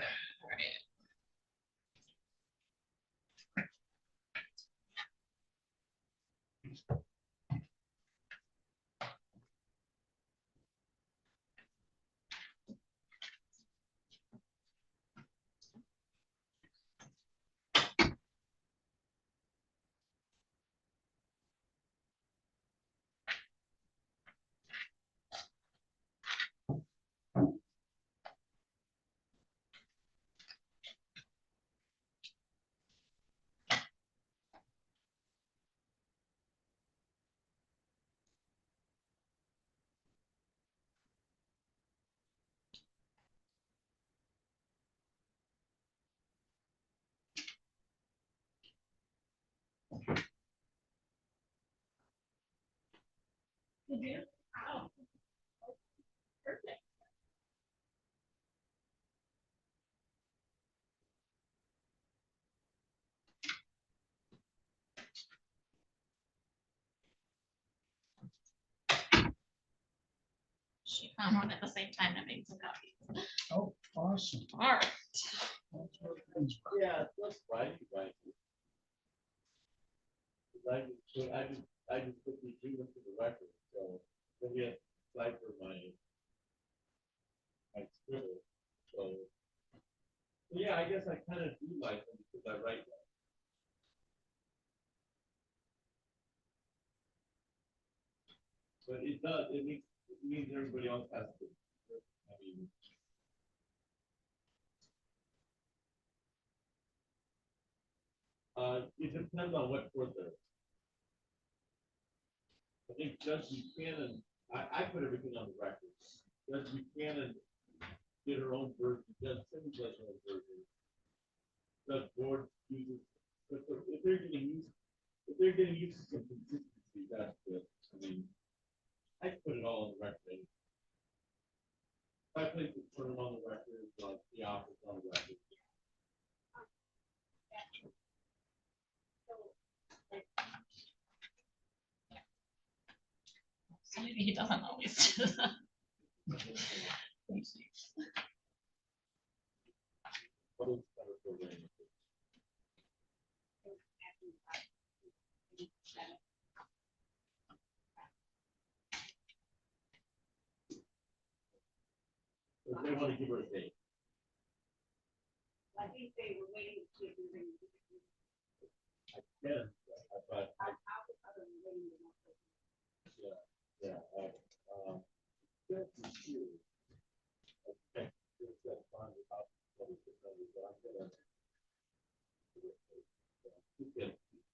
Oh, perfect. She found one at the same time and made some copies. Oh, awesome. All right. Yeah, that's right, right. I just put these two into the record, so we have cipher my scribble, so. Yeah, I guess I kind of do like them because I write them. But it does, it means everybody else has to, I mean. It depends on what court they're. I think Judge Buchanan, I put everything on the record. Judge Buchanan did her own version, Judge Simmons does her own version. Judge Board uses, but if they're getting used to some consistency, that's good. I mean, I put it all on the record. If I place the term on the record, like the office on the record. So maybe he doesn't always do that. If they want to give her a date. I think they were waiting to see if we were going to. Yeah, but. Yeah, that's true. Okay.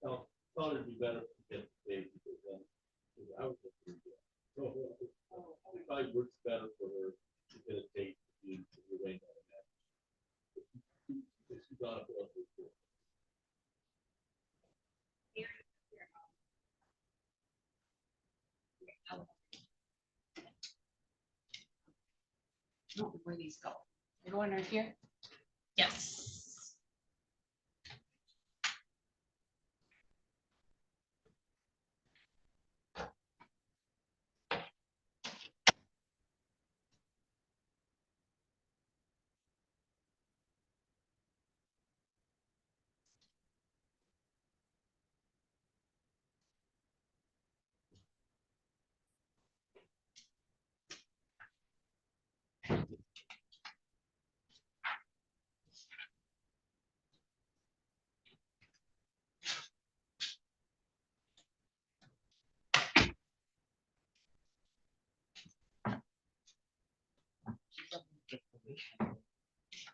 Tell her to be better to get the date because then I would just do that. So it probably works better for her to get a date to be arranged on that. She's on a bill for sure. Where these go? They're going right here? Yes.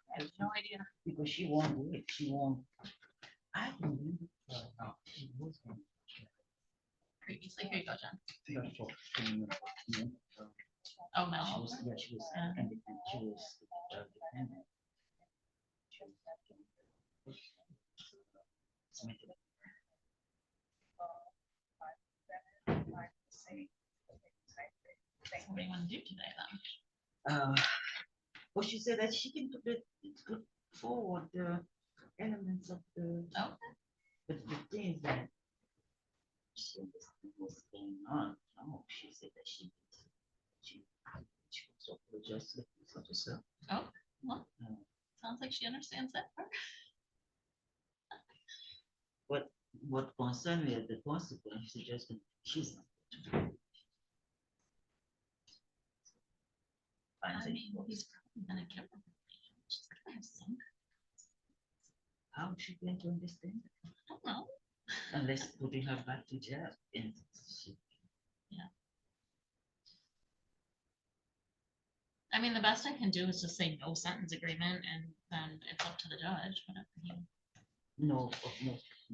I have no idea. Because she won't do it, she won't. I don't know. Previously, here you go, John. Oh, no. She was independent, she was dependent. what do you want to do today then? Well, she said that she can put forward the elements of the, the things that she understands what's going on. Oh, she said that she also apologized to the police officer. Oh, well, sounds like she understands that part. What concerned me is the consequence, she's not. I mean, he's probably gonna give her. She's gonna have some. How is she going to understand? I don't know. Unless putting her back to jail. And Yeah. I mean, the best I can do is just say no sentence agreement, and then it's up to the judge, whatever he. no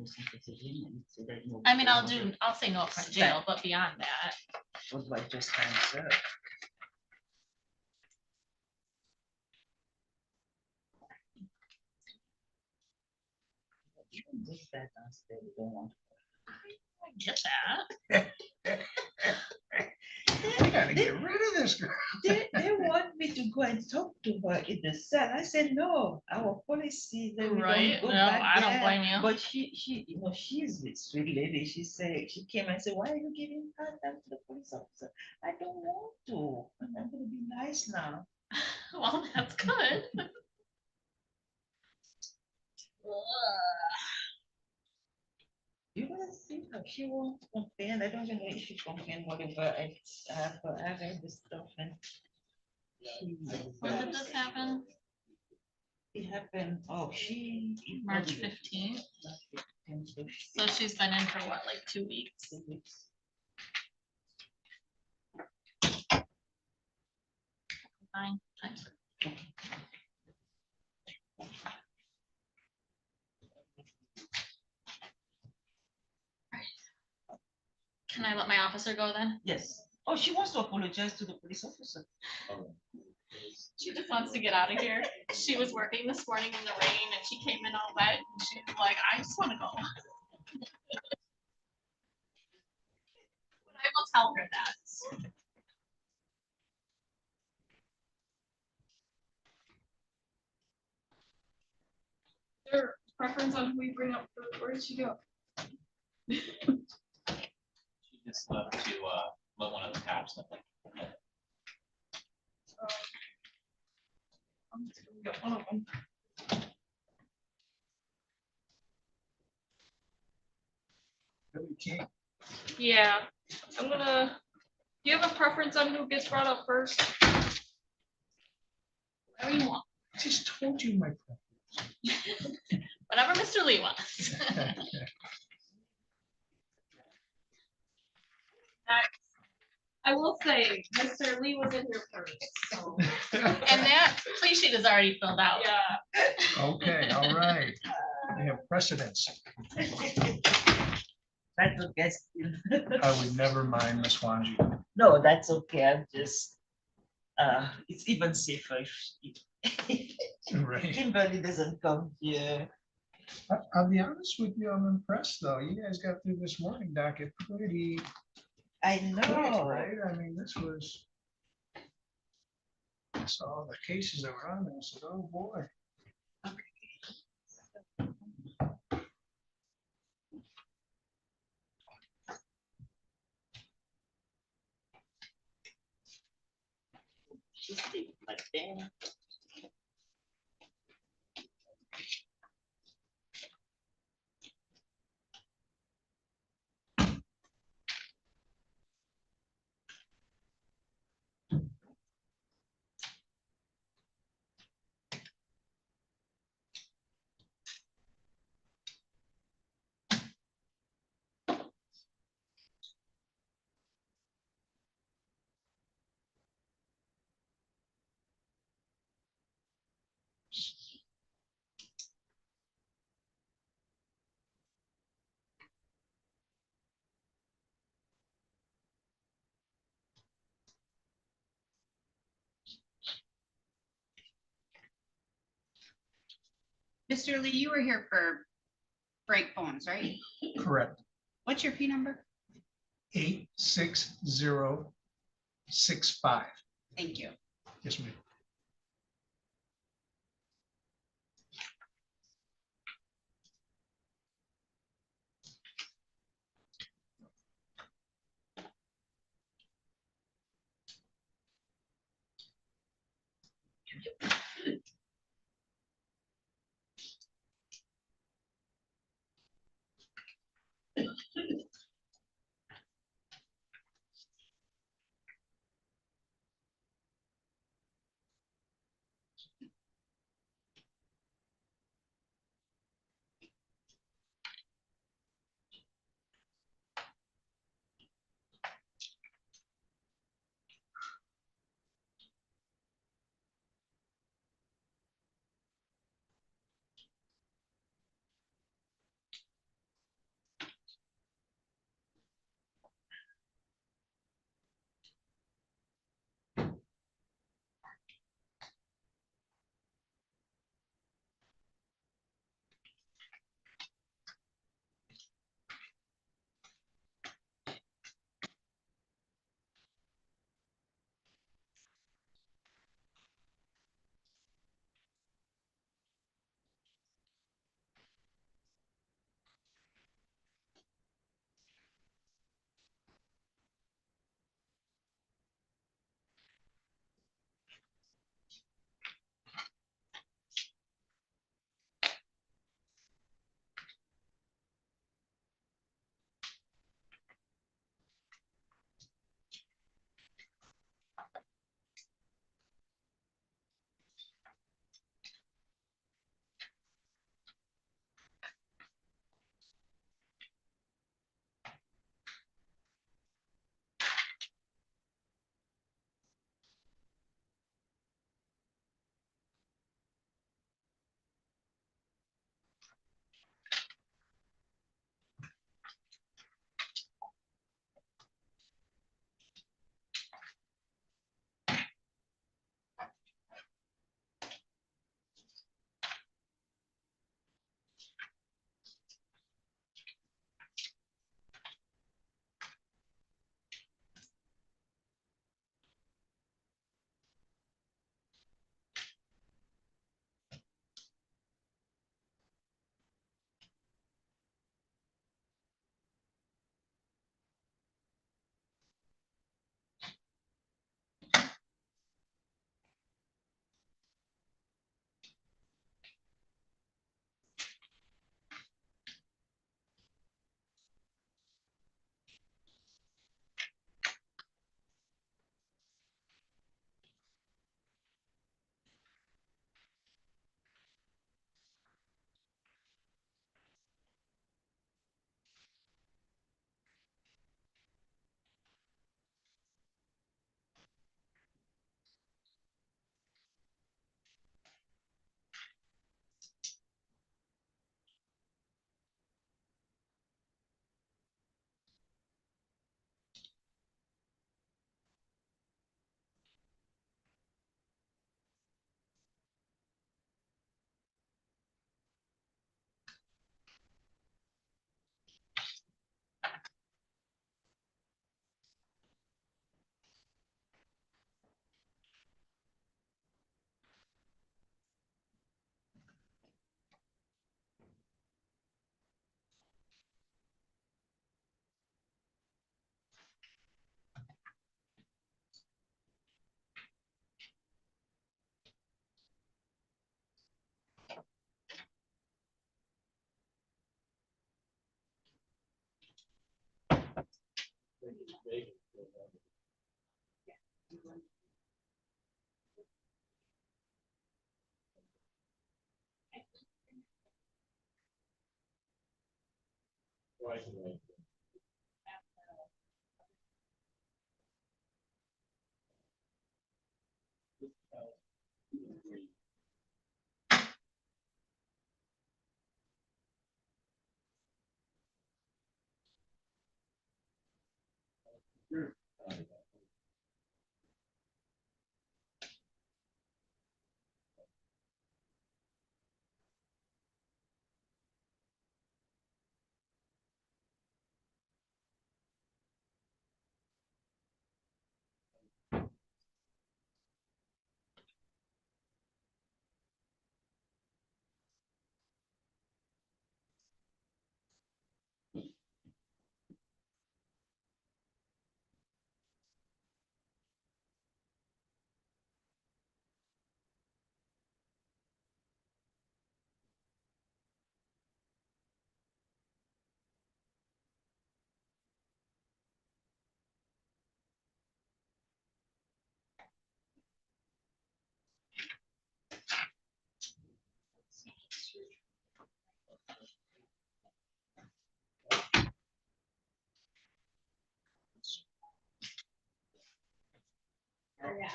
sentence agreement, so that no. I mean, I'll say no upfront jail, but beyond that. What about just time served? Just that downstairs, we don't want. I get that. We gotta get rid of this girl. They want me to go and talk to her in the cell. I said, no, our policy that we Right, don't go no, back I don't there. blame you. But she, she's a sweet lady. She said, she came and said, why are you giving contact to the police officer? I don't want to. I'm gonna be nice now. Well, that's good. You gonna see her. She won't complain. I don't even know if she complain whatever I have her having this stuff and. When did this happen? It happened, March 15th. So she's been in for what, like 2 weeks? 2 weeks. Fine. Can I let my officer go then? Yes. Oh, she wants to apologize to the police officer. She just wants to get out of here. She was working this morning in the rain and she came in all wet and she's like, I just want to go. But I will tell her that. Their preference on who we bring up first, where did she go? She just left to let one of the cops know. I'm just gonna get one of them. Yeah, I'm gonna, do you have a preference on who gets brought up first? Whatever you want. I just told you my Whatever Mr. Lee wants. I will say, Mr. Lee was in here first, so. And that plea sheet is already filled out. Yeah. Okay, all right. We have precedence. That's okay. I would never mind Miss Wanji. No, that's okay. I'm just, it's even safer if Right. Kimberly doesn't come here. I'll be honest with you, I'm impressed though. You guys got through this morning docket pretty I quick, know. right? I mean, this was. I saw the cases that were on there. I said, oh boy. She's taking my pen. Mr. Lee, you were here for break phones, right? Correct. What's your P number? 860 6-5. Thank you. Yes, ma'am.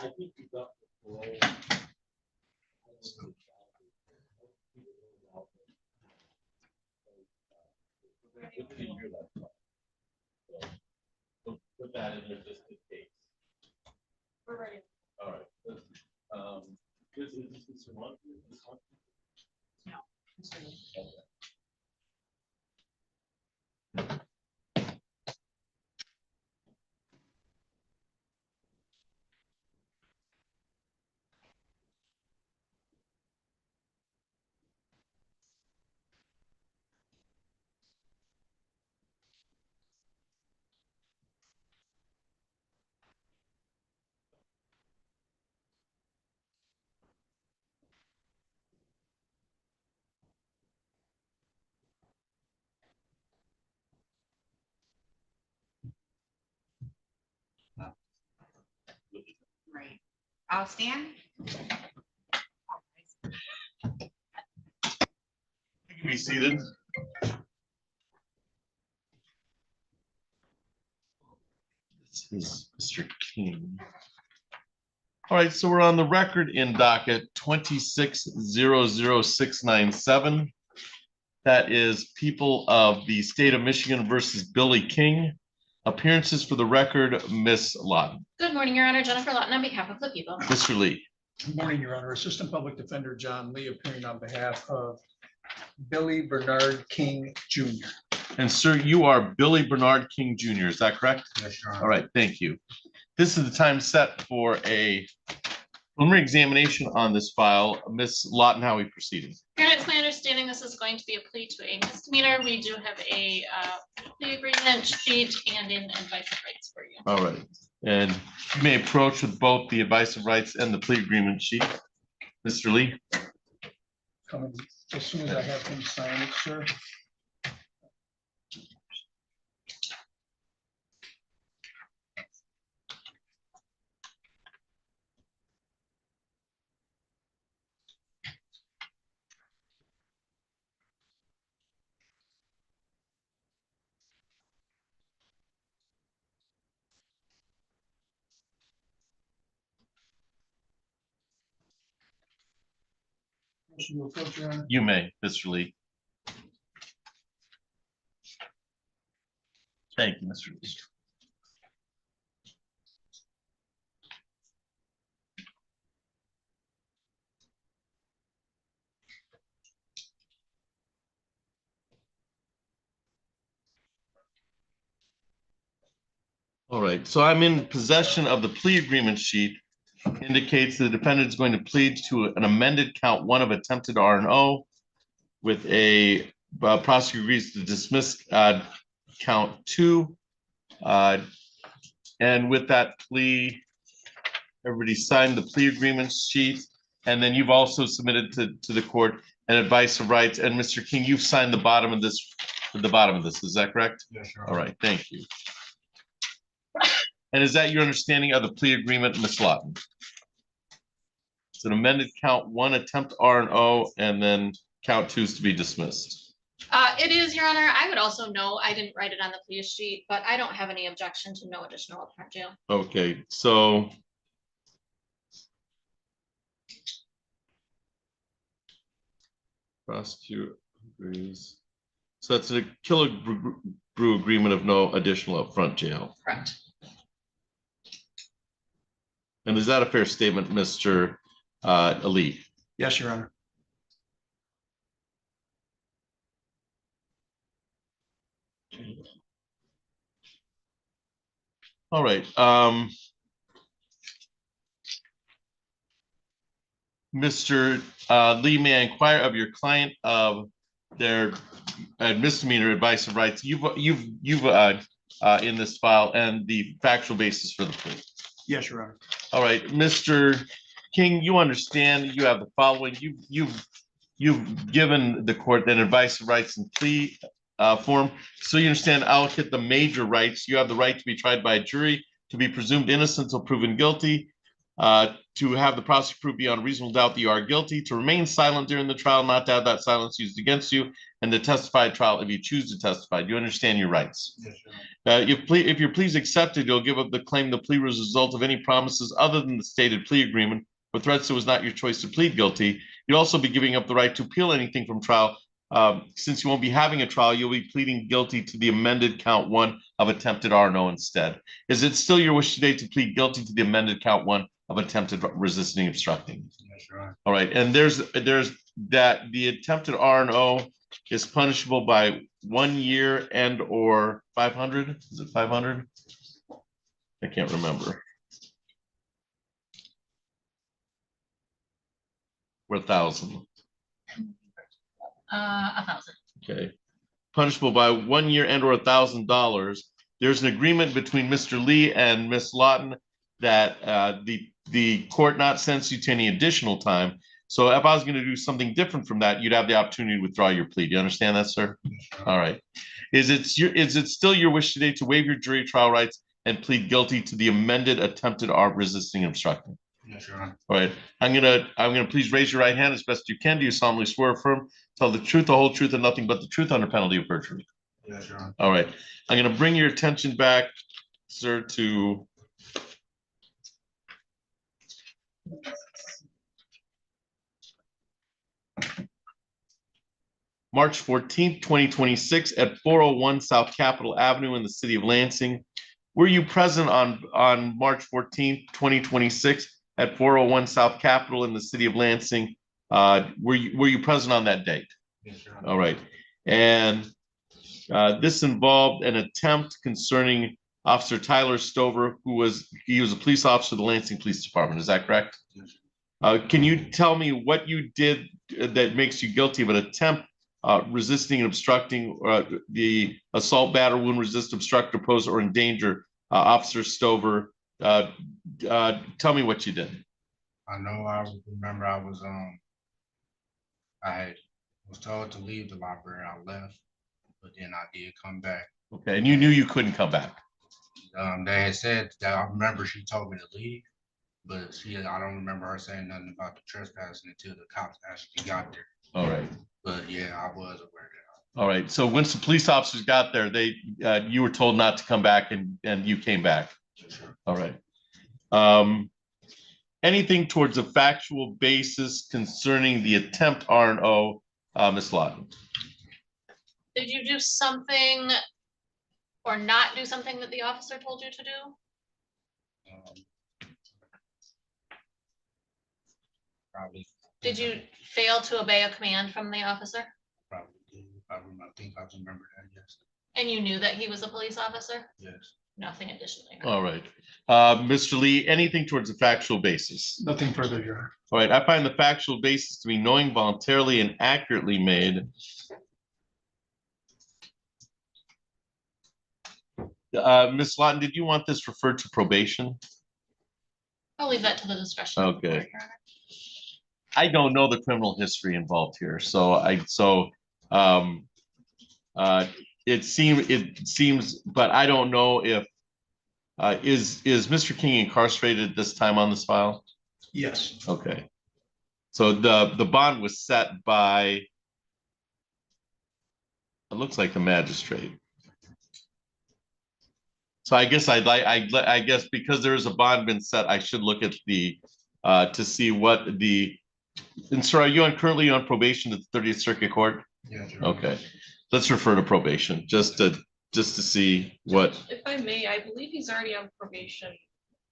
Put that in there just in case. We're ready. All right. This is one. No. Right. I'll stand. You can be seated. This is Mr. King. All right, so we're on the record in docket 2600697. That is people of the state of Michigan versus Billy King. Appearances for the record, Miss Lawton. Good morning, Your Honor. Jennifer Lawton on behalf of the people. Mr. Lee. Good morning, Your Honor. Assistant Public Defender John Lee appearing on behalf of Billy Bernard King Jr. And sir, you are Billy Bernard King Jr., is that correct? Yes, Your Honor. All right, thank you. This is the time set for a preliminary examination on this file. Miss Lawton, how are we proceeding? Your Honor, it's my understanding this is going to be a plea to a misdemeanor. We do have a plea agreement sheet and an advice of rights for you. All right, and you may approach with both the advice of rights and the plea agreement sheet. Mr. Lee? Coming as soon as I have him sign it, sir. Motion to approach, Your Honor. You may, Mr. Lee. Thank you, Mr. Lee. All right, so I'm in possession of the plea agreement sheet. Indicates the defendant is going to plead to an amended count 1 of attempted R&O with a prosecutor agrees to dismiss count 2. And with that plea, everybody signed the plea agreement sheet. And then you've also submitted to the court an advice of rights. And Mr. King, you've signed the bottom of this, is that correct? Yes, Your All right, thank you. And is that your understanding of the plea agreement, Ms. Lawton? It's an amended count 1 attempt R&O, and then count 2 is to be dismissed. It is, Your Honor. I would also know, I didn't write it on the plea sheet, but I don't have any objection to no additional upfront jail. Okay, so prosecutor agrees. So that's a Killebrew agreement of no additional upfront jail. Correct. And is that a fair statement, Mr. Ali? Yes, Your Honor. All right. Mr. Lee, may I inquire of your client of their misdemeanor advice of rights? You've in this file and the factual basis for the plea. Yes, Your Honor. All right, Mr. King, you understand you have the following. You've given the court an advice of rights and plea form. So you understand, I'll hit the major rights. You have the right to be tried by a jury, to be presumed innocent until proven guilty, to have the prosecutor prove beyond reasonable doubt that you are guilty, to remain silent during the trial, not to have that silence used against you, and to testify at trial if you choose to testify. Do you understand your rights? Yes, Your Honor. If your plea is accepted, you'll give up the claim the plea was a result of any promises other than the stated plea agreement or threats. It was not your choice to plead guilty. You'll also be giving up the right to appeal anything from trial. Since you won't be having a trial, you'll be pleading guilty to the amended count 1 of attempted R&O instead. Is it still your wish today to plead guilty to the amended count 1 of attempted resisting and obstructing? Yes, Your Honor. All right, and there's that the attempted R&O is punishable by 1 year and or 500. Is it 500? I can't remember. Or 1,000. 1,000. Okay. Punishable by 1 year and or $1,000. There's an agreement between Mr. Lee and Ms. Lawton that the court not sentence you to any additional time. So if I was going to do something different from that, you'd have the opportunity to withdraw your plea. Do you understand that, sir? All right. Is it still your wish today to waive your jury trial rights and plead guilty to the amended attempted resisting and obstructing? Yes, Your Honor. All right. I'm gonna please raise your right hand as best you can. Do you solemnly swear or affirm, tell the truth, the whole truth, and nothing but the truth under penalty of perjury? Yes, Your Honor. All right. I'm gonna bring your attention back, sir, to March 14th, 2026 at 401 South Capitol Avenue in the city of Lansing. Were you present on March 14th, 2026 at 401 South Capitol in the city of Lansing? Were you present on that date? Yes, Your Honor. All right. And this involved an attempt concerning Officer Tyler Stover, he was a police officer of the Lansing Police Department. Is that correct? Yes. Can you tell me what you did that makes you guilty of an attempt resisting and obstructing the assault, batter, wound, resist, obstruct, oppose, or endanger Officer Stover? Tell me what you did. I know I remember I was told to leave the library. I left, but then I did come back. Okay, and you knew you couldn't come back. They had said that I remember she told me to leave, but I don't remember her saying nothing about the trespassing until the cops actually got there. All right. But yeah, I was aware of that. All right. So once the police officers got there, you were told not to come back, and you came back. Sure. All right. Anything towards a factual basis concerning the attempt R&O, Ms. Lawton? Did you do something or not do something that the officer told you to do? Probably. Did you fail to obey a command from the officer? Probably did. I think I remember that. Yes. And you knew that he was a police officer? Yes. Nothing additionally. All right. Mr. Lee, anything towards a factual basis? Nothing further, Your Honor. All right. I find the factual basis to be knowing, voluntarily, and accurately made. Ms. Lawton, did you want this referred to probation? I'll leave that to the discretion. of the Okay. court, Your Honor. I don't know the criminal history involved here, it seems, but I don't know if is Mr. King incarcerated at this time on this file? Yes. Okay. So the bond was set by, it looks like the magistrate. So I guess I guess because there is a bond been set, I should look at the to see what and sir, are you currently on probation at the 30th Circuit Court? Yeah. Sure. Okay. Let's refer to probation just to see what. If I may, I believe he's already on probation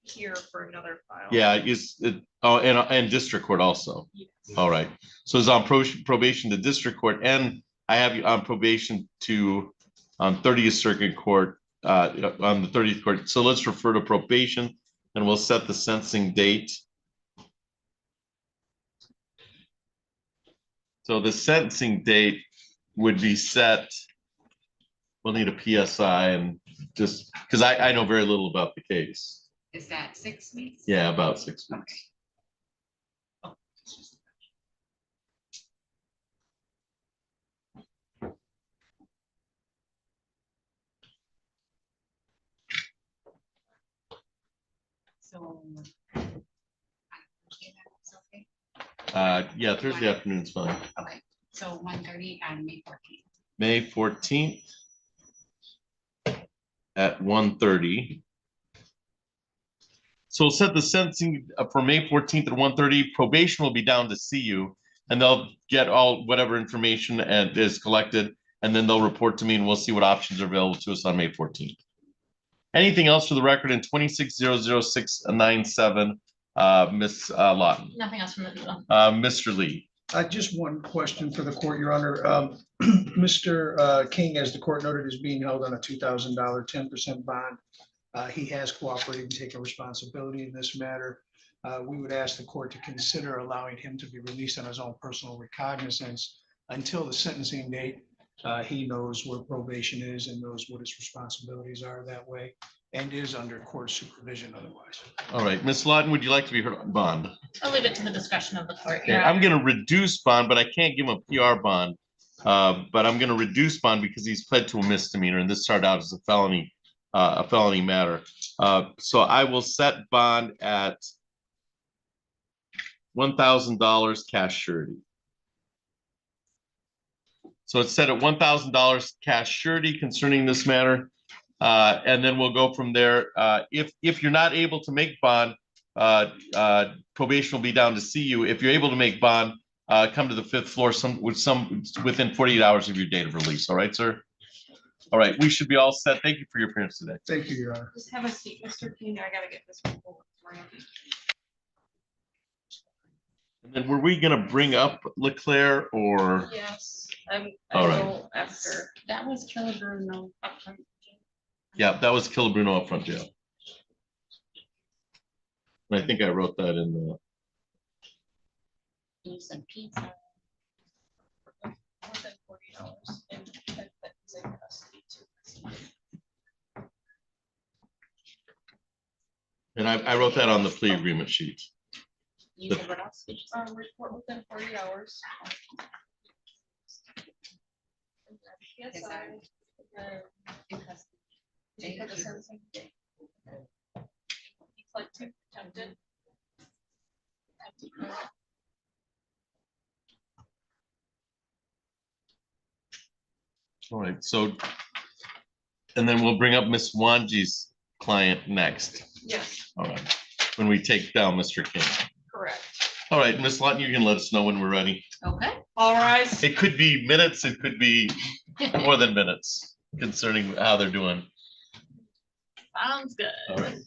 here for another file. Yeah, and district court also. Yes. All right. So it's on probation to district court, and I have you on probation to 30th Circuit Court on the 30th court. So let's refer to probation, and we'll set the sentencing date. So the sentencing date would be set. We'll need a PSI, and just because I know very little about the case. Is that 6 weeks? Yeah, about 6 weeks. So Yeah, Thursday afternoon's fine. Okay, so 1:30 on May 14th. May 14th at 1:30. So we'll set the sentencing for May 14th at 1:30. Probation will be down to see you, and they'll get all whatever information and is collected, and then they'll report to me, and we'll see what options are available to us on May 14th. Anything else for the record in 26000697, Ms. Lawton? Nothing else from the people. Mr. Lee? Just one question for the court, Your Honor. Mr. King, as the court noted, is being held on a $2,000 10% bond. He has cooperated and taken responsibility in this matter. We would ask the court to consider allowing him to be released on his own personal recognizance until the sentencing date. He knows where probation is and knows what his responsibilities are that way, and is under court supervision otherwise. All right, Ms. Lawton, would you like to be heard on bond? I'll leave it to the discretion of the court. Okay, I'm gonna reduce bond, but I can't give him a PR bond. But I'm gonna reduce bond because he's pled to a misdemeanor, and this started out as a felony matter. So I will set bond at $1,000 cash surety. So it's set at $1,000 cash surety concerning this matter. And then we'll go from there. If you're not able to make bond, probation will be down to see you. If you're able to make bond, come to the 5th floor within 48 hours of your date of release. All right, sir? All right, we should be all set. Thank you for your appearance today. Thank you, Your Honor. Just have a seat, Mr. King. I gotta get this report for you. And then were we gonna bring up Leclerc or? Yes, I All right. will after. That was Bruno. Yeah, that was Killebruno up front jail. And I think I wrote that in the. Do some pizza. More than $40 and that is in custody too. And I wrote that on the plea agreement sheet. You said what else? Report within 40 hours. Yes, Yes, I. In custody. For the sentencing. He's like too tempted. All right, so. And then we'll bring up Miss Wanji's client next. Yes, All right, when we take down Mr. King. correct. All right, Miss Lawton, you can let us know when we're ready. Okay. All right. It could be minutes, it could be more than minutes concerning how they're doing. Sounds good. All right.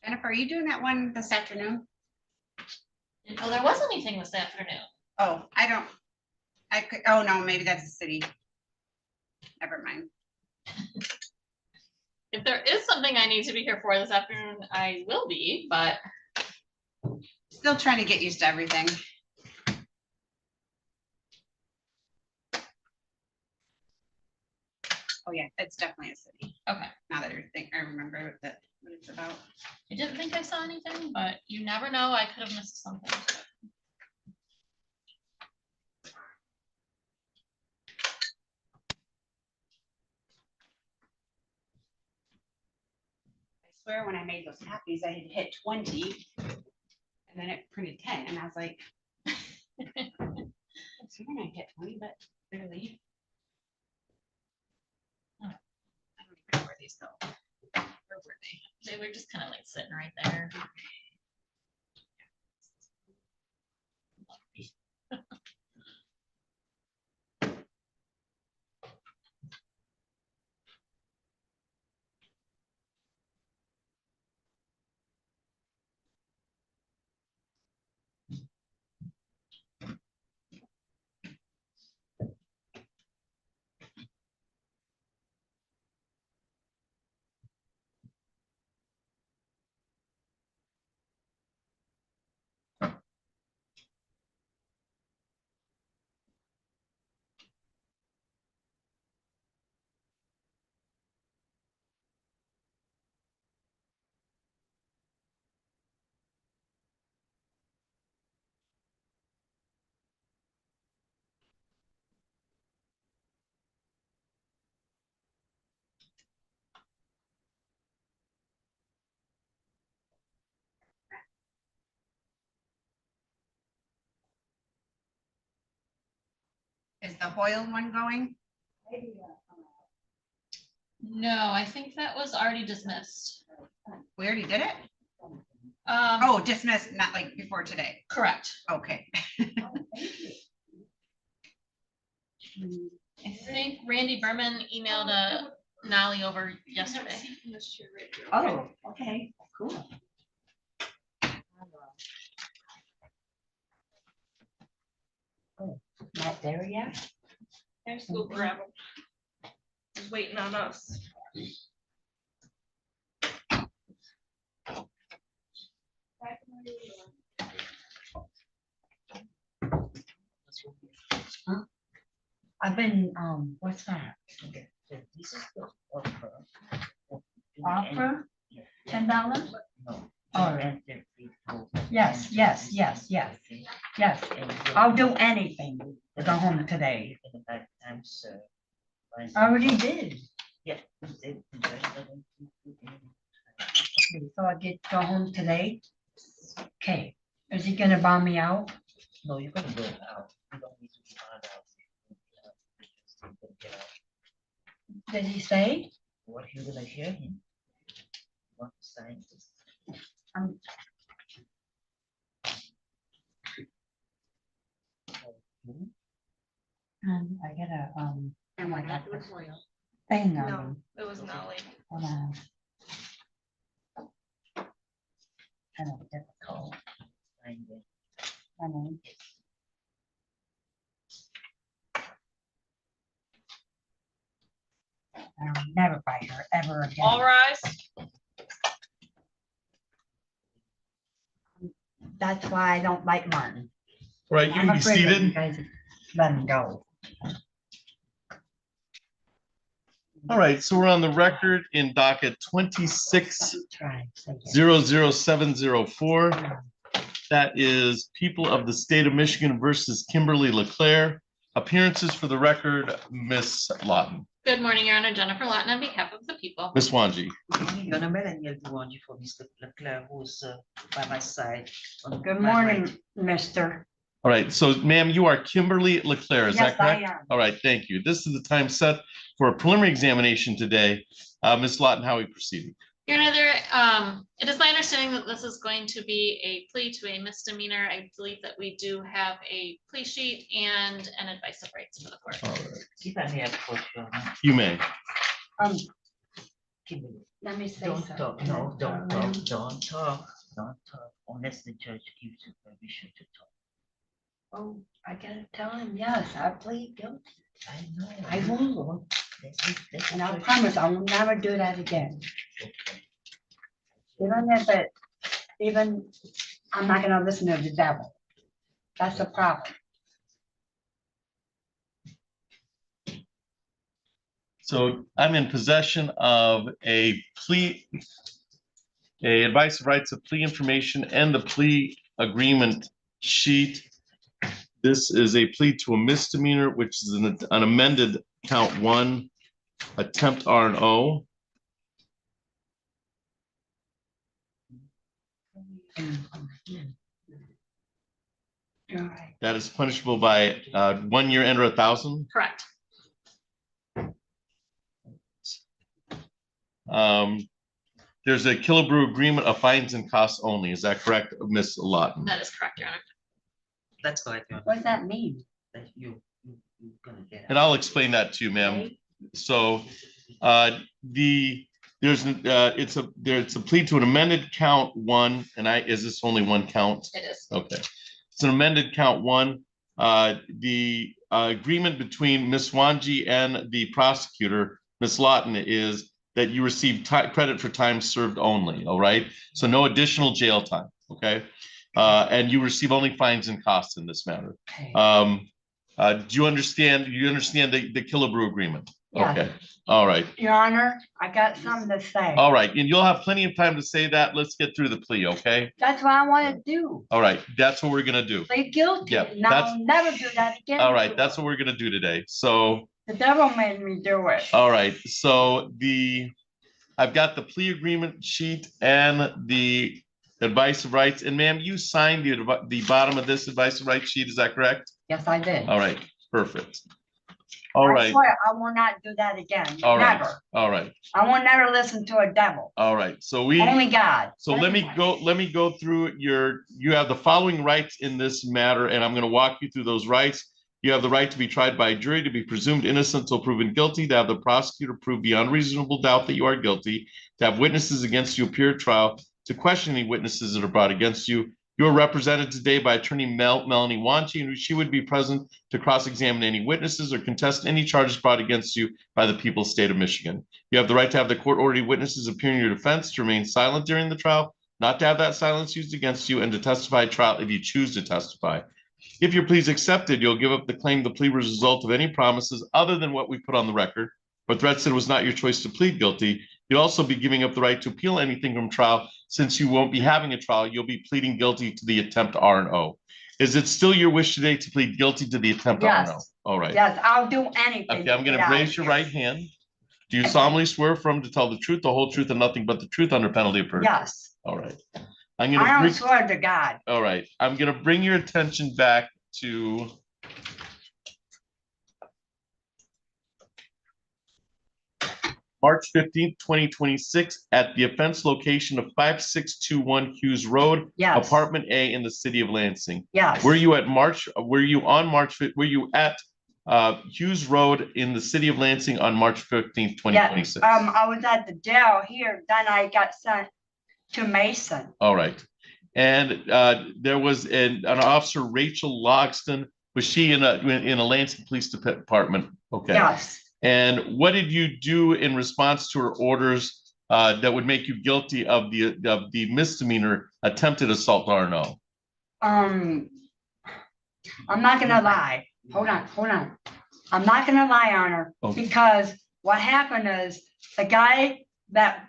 Jennifer, are you doing that one this afternoon? Oh, there was anything this afternoon. Oh, I could, oh no, maybe that's the city. Never mind. If there is something I need to be here for this afternoon, I will be, but Still trying to get used to everything. Oh yeah, it's definitely a city. okay. Now that I remember what it's about. I didn't think I saw anything, but you never know. I could have missed something. I swear when I made those copies, I had hit 20. And then it printed 10 and I was like, I swear I hit 20, but barely. Oh, I don't even know where these go. Where were they? They were just kind of like sitting right there. Is the Hoyle one going? No, I think that was already dismissed. We already did it? Um, Oh, dismissed, not like before today. correct. Okay. I think Randy Berman emailed Nolly over yesterday. Oh, okay, cool. Not there yet? Let's go grab him. He's waiting on us. I've been, what's that? This is the offer. Offer? $10? No. Oh, yes, yes, yes, yes, yes. I'll do anything to go home today. I'm sure. I already did. Yeah. Okay, so I get to go home today? Okay, is he gonna bomb me out? No, you're gonna go out. You don't need to be found out. Did he say? What you're gonna hear him? What scientist? Um, I gotta, And what I got happened this with Hoyle? thing on No, me. it was Nolly. Hold on. Kind of difficult. I mean. I'll never fight her ever again. All rise. That's why I don't like Martin. Right, you I'm can be afraid that you seated. guys let him go. All right, so we're on the record in docket 26 Try. 00704. That is People of the State of Michigan versus Kimberly LeClaire. Appearances for the record, Miss Lawton. Good morning, Your Honor. Jennifer Lawton on behalf of the people. Miss Wanji. You're gonna Melanie Duwanji for Mr. Leclerc, who's by my side. Good morning, mister. All right, so ma'am, you are Kimberly LeClaire, is that Yes, I correct? am. All right, thank you. This is the time set for a preliminary examination today. Miss Lawton, how are we proceeding? Your Honor, it is my understanding that this is going to be a plea to a misdemeanor. I believe that we do have a plea sheet and an advice of rights for the court. All right, Keep an eye out for you. you may. Kimberly, Let me say don't something. talk, no, don't talk, unless the judge gives you permission to talk. Oh, I gotta tell him, yes, I plead guilty. I know. I will. Let And the I judge- promise I will never do that again. Okay. Even I'm not gonna listen to the devil. That's the problem. So I'm in possession of a advice of rights of plea information and the plea agreement sheet. This is a plea to a misdemeanor, which is an amended count 1, attempt R&O. All right. That is punishable by 1 year and or 1,000. Correct. There's a Killebrew agreement of fines and costs only. Is that correct, Ms. Lawton? That is correct, Your Honor. That's correct. Your Honor. What does that mean? That you're gonna get. And I'll explain that to you, ma'am. Okay. So it's a plea to an amended count 1, and is this only 1 count? It is. Okay. It's an amended count 1. The agreement between Ms. Wanji and the prosecutor, Ms. Lawton, is that you receive credit for time served only, all right? So no additional jail time, okay? And you receive only fines and costs in this matter. Okay. Do you understand the Killebrew agreement? Yeah. Okay, all right. Your Honor, I got something to say. All right, and you'll have plenty of time to say that. Let's get through the plea, okay? That's what I want to do. All right, that's what we're gonna do. Plead guilty. Yeah, And I'll never do that again. All right, that's what we're gonna do today. So, The devil made me do it. all right, so I've got the plea agreement sheet and the advice of rights. And ma'am, you signed the bottom of this advice of rights sheet, is that correct? Yes, I did. All right, perfect. All I right, swear I will not do that again. all right, Never. all right, I will never listen to a devil. all right. So Only God. So let me go through you have the following rights in this matter, and I'm going to walk you through those rights. You have the right to be tried by a jury, to be presumed innocent until proven guilty, to have the prosecutor prove beyond reasonable doubt that you are guilty, to have witnesses against you appear at trial, to question any witnesses that are brought against you. You are represented today by attorney Melanie Wanchi, and she would be present to cross-examine any witnesses or contest any charges brought against you by the people's state of Michigan. You have the right to have the court-ordered witnesses appear in your defense, to remain silent during the trial, not to have that silence used against you, and to testify at trial if you choose to testify. If your plea is accepted, you'll give up the claim the plea was a result of any promises other than what we put on the record, or threats that it was not your choice to plead guilty. You'll also be giving up the right to appeal anything from trial. Since you won't be having a trial, you'll be pleading guilty to the attempt R&O. Is it still your wish today to plead guilty to the attempt R&O? Yes. All right. Yes, I'll do anything. Okay, I'm going get to out raise of your here. right hand. Do you solemnly swear affirm to tell the truth, the whole truth, and nothing but the truth under penalty of perjury? Yes. All right. I don't swear to God. All right. I'm going to bring your attention back to March 15th, 2026 at the offense location of 5621 Hughes Road, Yes. apartment A in the city of Lansing. Yes. Were you at Hughes Road in the city of Lansing on March 15th, 2026? I was at the jail here, then I got sent to Mason. All right. And there was an officer, Rachel Logston. Was she in a Lansing Police Department? Okay. Yes. And what did you do in response to her orders that would make you guilty of the misdemeanor attempted assault R&O? I'm not gonna lie. Hold on. I'm not gonna lie on her, because what happened is the guy that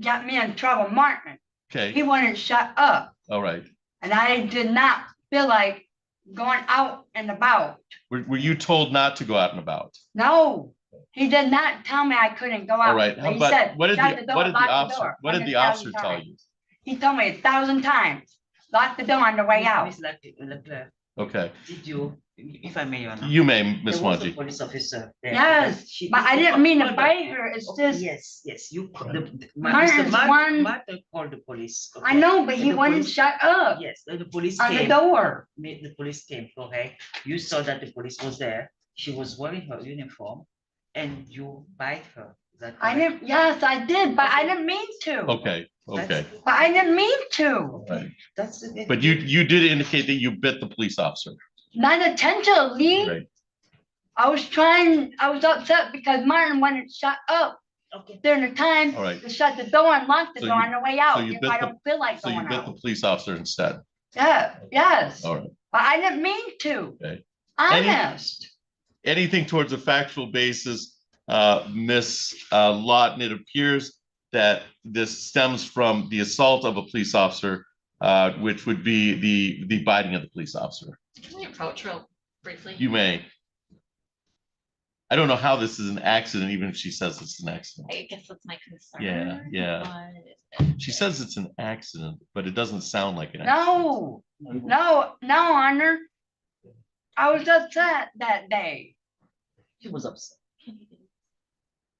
got me in trouble, Martin, Okay. he wouldn't shut up. All right. And I did not feel like going out and about. Were you told not to go out and about? No, he did not tell me I couldn't go out. All right. How He about said, what did "Shut the door, lock the officer door," what did the 100,000 officer tell times. you? He told me 1,000 times, lock the door on the way out. Miss Leclerc, Okay. did you, if I may, Your Honor. You may, Miss There was a Wanji. police officer there. Yes, She- but I didn't mean to Hold on. bite her. It's Okay, just, yes, you, Martin's one- Martin called the police. I okay? know, but And he the wouldn't police- shut up Yes, the police on the came. door. The police came, okay? You saw that the police was there. She was wearing her uniform and you bite her. that I correct? didn't, yes, I did, but I didn't mean to. Okay, okay. That's- But I didn't mean to. Right. That's. the- But you did indicate that you bit the police officer. Not intentionally. Right. I was upset because Martin wanted shut up Okay. during the time All right. to shut the door and lock the So door you- on the way so out you if bit I the- don't feel like So you going bit the out. police officer instead. Yeah, yes, All right. but I didn't mean to. Okay. Honest. Anything towards a factual basis, Miss Lawton, it appears that this stems from the assault of a police officer, which would be the biting of the police officer. Can we approach real briefly? You may. I don't know how this is an accident, even if she says it's an accident. I guess that's my concern. Yeah, yeah. She says it's an accident, but it doesn't sound like an accident. No, Honor. I was upset that day She was upset.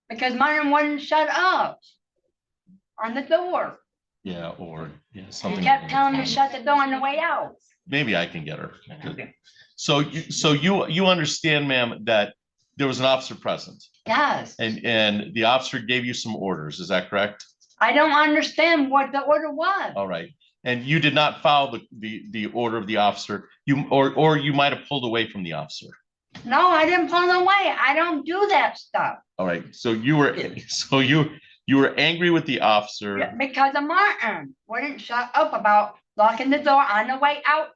because Martin wouldn't shut up on the door. Yeah, or yeah, He something. kept telling me to shut the door on the way out. Maybe I can get her. Okay. So you understand, ma'am, that there was an officer present Yes, and the officer gave you some orders. Is that correct? I don't understand what the order was. All right. And you did not follow the order of the officer. Or you might have pulled away from the officer. No, I didn't pull away. I don't do that stuff. All right. So you were angry with the officer. Because of Martin wouldn't shut up about locking the door on the way out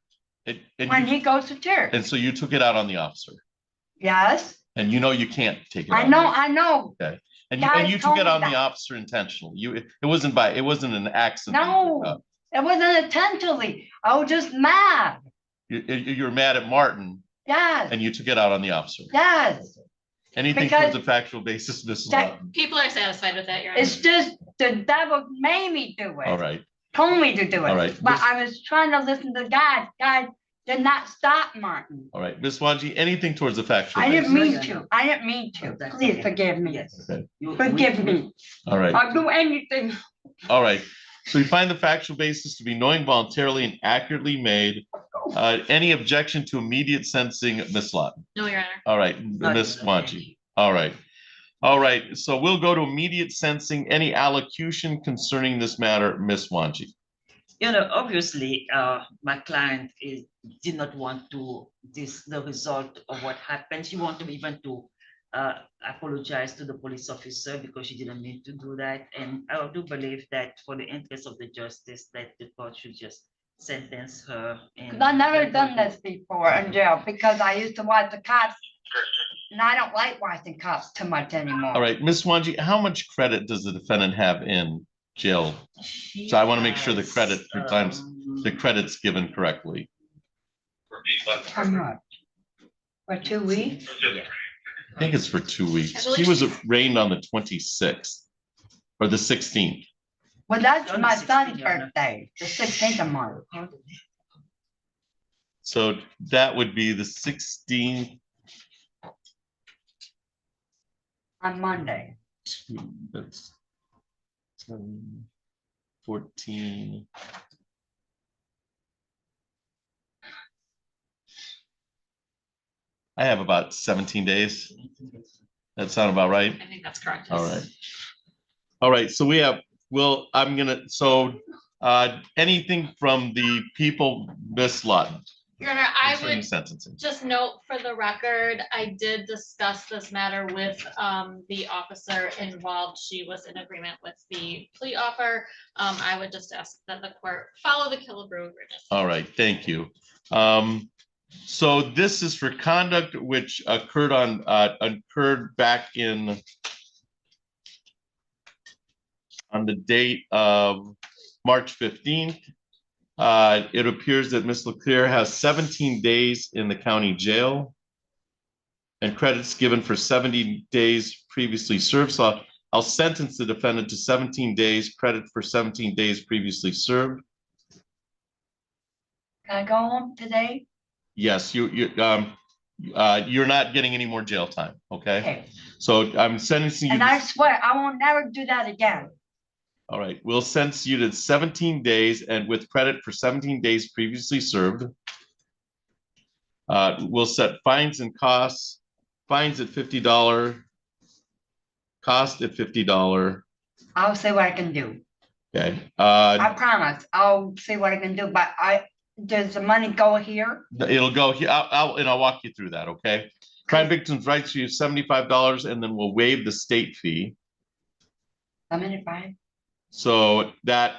when he goes to church. And so you took it out on the officer. Yes, And you know you can't take it out. I know. Okay. And Guys you took told it me on the that. officer intentionally. It wasn't an accident. No, it wasn't intentionally. I was just mad. You're mad at Martin Yes, and you took it out on the officer. yes. Anything Because- towards a factual basis, Mrs. That- Lawton? People are satisfied with that, Your Honor. It's just the devil made me do it. All right. Told me to do it. All right. But I was trying to listen to God. God did not stop Martin. All right. Ms. Wanji, anything towards a factual I basis? didn't mean to. I didn't mean to. That's Please okay. forgive me. Yes. Okay. Forgive me. All right. I'll do anything. All right. So we find the factual basis to be knowing, voluntarily, and accurately made. Any objection to immediate sentencing, Ms. Lawton? No, Your Honor. All right, Ms. Wanji. All right. All right. So we'll go to immediate sentencing. Any allocution concerning this matter, Ms. Wanji? Obviously, my client did not want the result of what happened. She wanted even to apologize to the police officer because she didn't mean to do that. And I do believe that for the interest of the justice, that the court should just sentence her. Because I've never done this before in jail because I used to watch the cops. And I don't like watching cops too much anymore. All right, Ms. Wanji, how much credit does the defendant have in jail? So I want to make sure the credit the credit's given correctly. How much? For 2 weeks? I think it's for 2 weeks. I believe He was she's- arraigned on the 26th or the 16th. Well, that's On the my 16th, son's Your Honor. birthday, the 16th of March. So that would be the 16th. On Monday. That's 10, 14. I have about 17 days. That sound about right? I think that's correct. All right. All right, so anything from the people, Ms. Lawton? Your Honor, I concerning would sentencing. just note for the record, I did discuss this matter with the officer involved. She was in agreement with the plea offer. I would just ask that the court follow the Killebrew agreement. All right, thank you. So this is for conduct which occurred back on the date of March 15th. It appears that Ms. Leclerc has 17 days in the county jail and credits given for 70 days previously served. So I'll sentence the defendant to 17 days, credit for 17 days previously served. Can I go home today? Yes, you're not getting any more jail time, okay? Okay. So I'm sentencing you. And I swear, I will never do that again. All right, we'll sentence you to 17 days and with credit for 17 days previously served. We'll set fines and costs, fines at $50, cost at $50. I'll see what I can do. Okay, I promise, I'll see what I can do, but does the money go here? it'll go here. I'll walk you through that, okay? Crime victims' rights fee is $75, and then we'll waive the state fee. I'm in it, fine. So that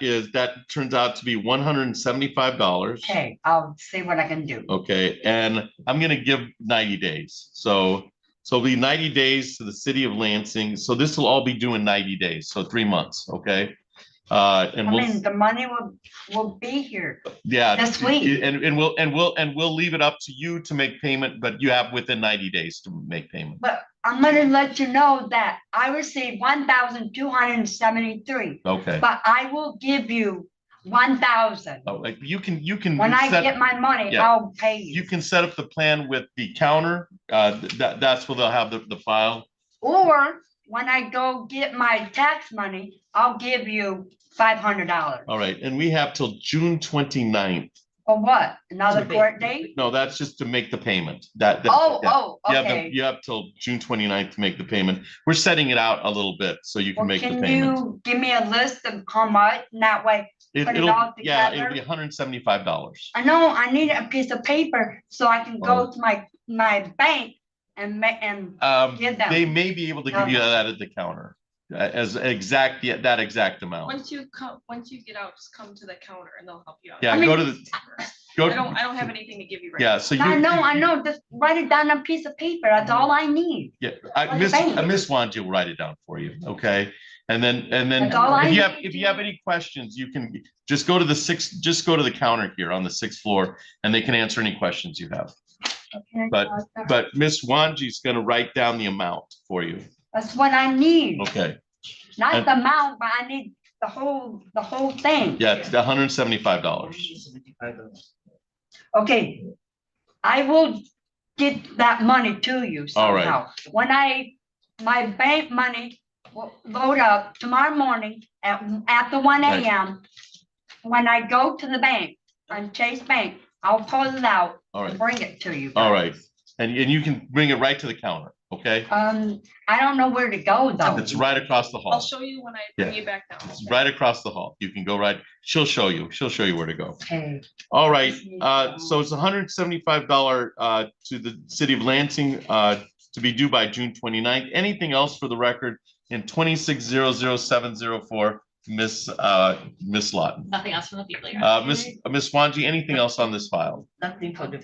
turns out to be $175. Okay, I'll see what I can do. Okay, and I'm gonna give 90 days. So it'll be 90 days to the city of Lansing. So this will all be due in 90 days, so 3 months, okay? And I we'll, mean, the money will be here. yeah. this week. And we'll leave it up to you to make payment, but you have within 90 days to make payment. But I'm gonna let you know that I received 1,273, Okay. but I will give you 1,000. Oh, like you can. When I set- get my money, yeah. I'll pay you. You can set up the plan with the counter. That's where they'll have the file. Or when I go get my tax money, I'll give you $500. All right, and we have till June 29th. For what? Another To pay. court date? No, that's just to make the payment. Okay. You have till June 29th to make the payment. We're setting it out a little bit so you can Well, make the can payment. you give me a list of how much? And that way, put it all Yeah, together? it'll be $175. I know I need a piece of paper so I can go to my bank and give them. They may be able to give you that at the counter as that exact amount. Once you get out, just come to the counter and they'll help you out. Yeah, I mean- go to the, go. I don't have anything to give you right Yeah, now. so I you. know, just write it down on a piece of paper, that's all I need. Yeah, Like Miss a bank. Miss Wanji will write it down for you, okay? And then That's all I need. if you have any questions, you can just go to the counter here on the 6th floor and they can answer any questions you have. Okay, But Miss Wanji's gonna write down the amount for you, that's what I need, okay? not and- the amount, but I need the whole thing. Yeah, it's $175. Okay, I will get that money to you All right. somehow. When my bank money will load up tomorrow morning at the 1 Right. a.m. When I go to the bank, on Chase Bank, I'll pull it out All and right, bring it to you. all guys. right. And you can bring it right to the counter, okay? I don't know where to go though. It's right across the I'll hall. show you when I bring you back down. It's right across the hall. You can go right, she'll show you where to go. Okay. All right, so it's $175 to the city of Lansing to be due by June 29th. Anything else for the record in 2600704, Miss Lawton? Nothing else from the people here. Miss Wanji, anything else on this file? Nothing for the,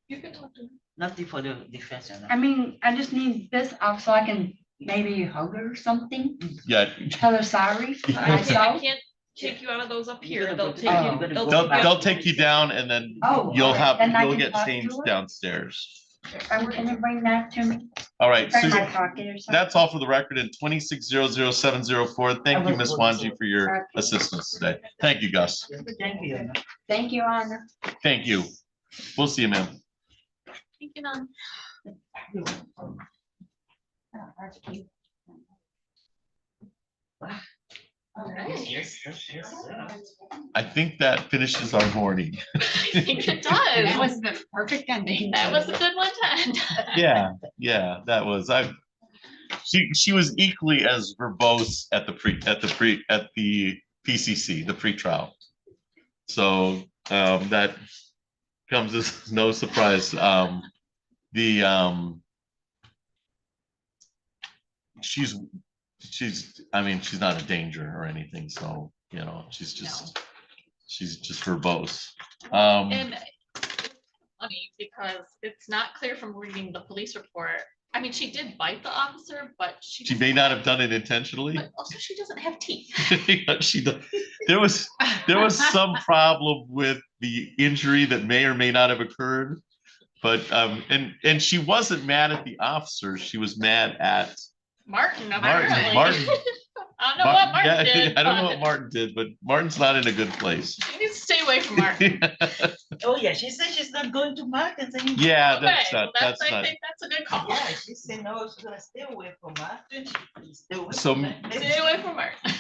You can talk to me. nothing for the defense. I mean, I just need this out so I can maybe hug her or something. Yeah, Tell her sorry. I myself. can't take you out of those up here. You're They'll gonna take go- you. you're gonna They'll go take you they'll up. take you down and then Oh, you'll alright. Then I you'll can get talk to changed her? downstairs. Can you bring that to me? All right, Turn Susan, my pocket or something? that's all for the record in 2600704. Thank you, Miss Wanji, for your assistance today. Thank you, Gus. Thank you. Thank you, Honor. Thank you. We'll see you, ma'am. Thank you, Nan. All right. I think that finishes our morning. I think it does. That was the perfect ending. That was a good one to end. Yeah, that was, she was equally as verbose at the PCC, the pre-trial. So, that comes as no surprise. I mean, she's not a danger or anything, so, she's just verbose. And it's funny because it's not clear from reading the police report. I mean, she did bite the officer, but She may not have done it intentionally. But also, she doesn't have teeth. She does. There was some problem with the injury that may or may not have occurred, but and she wasn't mad at the officer. She was mad at Martin, apparently. Martin. I don't know what Martin did. I don't know but what Martin did, but Martin's not in a good place. She needs to stay away from Martin. Oh, yeah, she said she's not going to Martins anymore. Yeah, Okay, that's well, not. I think that's a good call. Yeah, she said no, she's gonna stay away from Martin. Stay away So- from Martin. Stay away from Martin.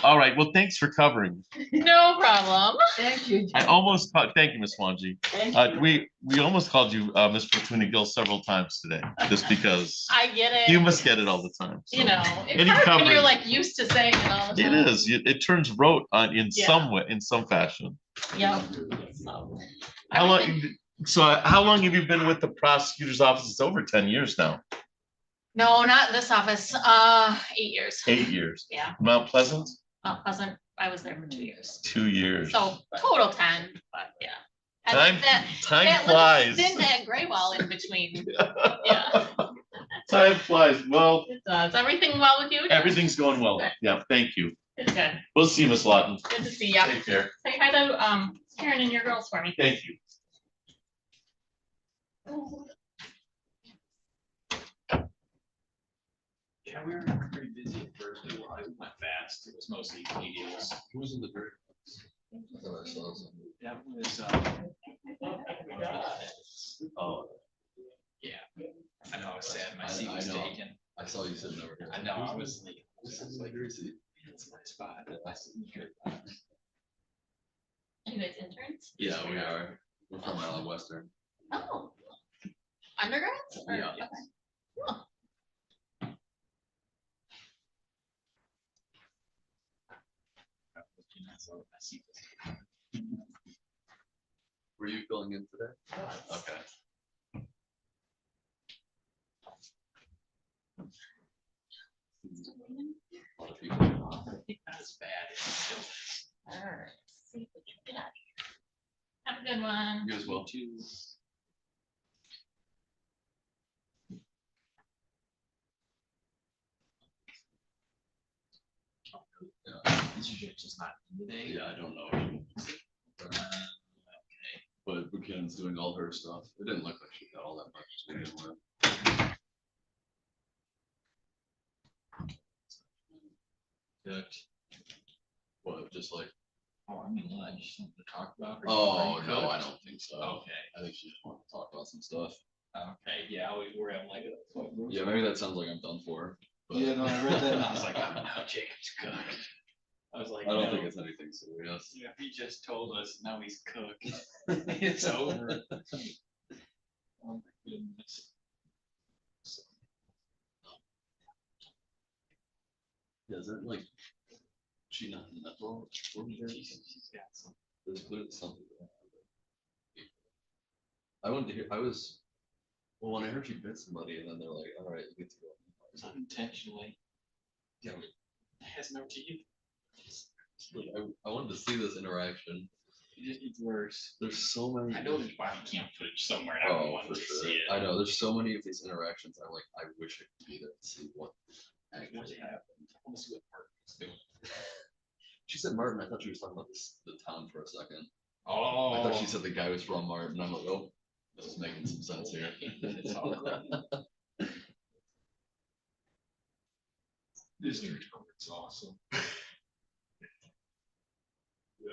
All right, well, thanks for covering. No problem. Thank you. I almost called, thank you, Ms. Swanji. Thank you. We almost called you, Ms. Fortuna Gill several times today, just because I get it. you must get it all the time. so. You know, Any it's hard when you're coverage. like used to saying it all the It time. is, it turns rote on in Yeah. some way, in some fashion. Yep. So, How long, everything- so how long have you been with the prosecutor's office? It's over 10 years now, No, not this office. 8 years. 8 years. Yeah. Mount Pleasant, Mount Pleasant, I was there for 2 years. 2 years. So total 10, but yeah. And Time, that- time that flies. little stint at Graywell in between. Yeah. Time flies. Well, It does. Everything well with you? everything's going well. Yeah, thank you. It's good. We'll see you, Miss Lawton. Good to see ya. Take care. Say hi to Karen and your girls for me. Thank you. Yeah, we were pretty busy at first, but I went fast. It was mostly videos. Who was in the dirt? That was, oh, yeah, I know, I was sad, my seat was taken. I saw you sitting over here. I know, I was like, this is like your seat. It's my spot. I said, "Good." Are you guys interns? Yeah, we are. We're from Island Western. Oh. Undergrads? Or- Yeah. okay. Cool. Were you filling in today? Okay. A lot of people. I think not as bad as it still is. All right. See what you got here. Have a good one. You as well. Too. Is your just not in today? Yeah, I don't know. Okay. But Buchanan's doing all her stuff. It didn't look like she got all that much to begin with. Good. What, just like? Oh, I mean lunch, something to talk about. Oh, no, I don't think so. Okay. I think she just wanted to talk about some stuff. Okay, yeah, we were having like a. Yeah, maybe that sounds like I'm done for. but- Yeah, no, I read that. And I was like, oh, no, Jacob's cooked. I was like, I don't think it's anything serious. Yeah, he just told us now he's cooked. It's over. Oh my goodness. Yeah, is that like, she not in that role? She's got some. There's clearly something. I wanted to hear, well, when I heard she bit somebody and then they're like, all right, you get to go. It's unintentionally. Yeah. It has no teeth. I wanted to see this interaction. It's worse. There's so many. I know there's body cam footage somewhere. And I want to see it. I know, there's so many of these interactions. I'm like, I wish I could be there and see what actually happened. I want to see what Martin was doing. She said Martin, I thought she was talking about this, the town for a second. Oh. I thought she said the guy was from Martin. I'm like, oh, this is making some sense here. It's all good. District Court's awesome. Yeah.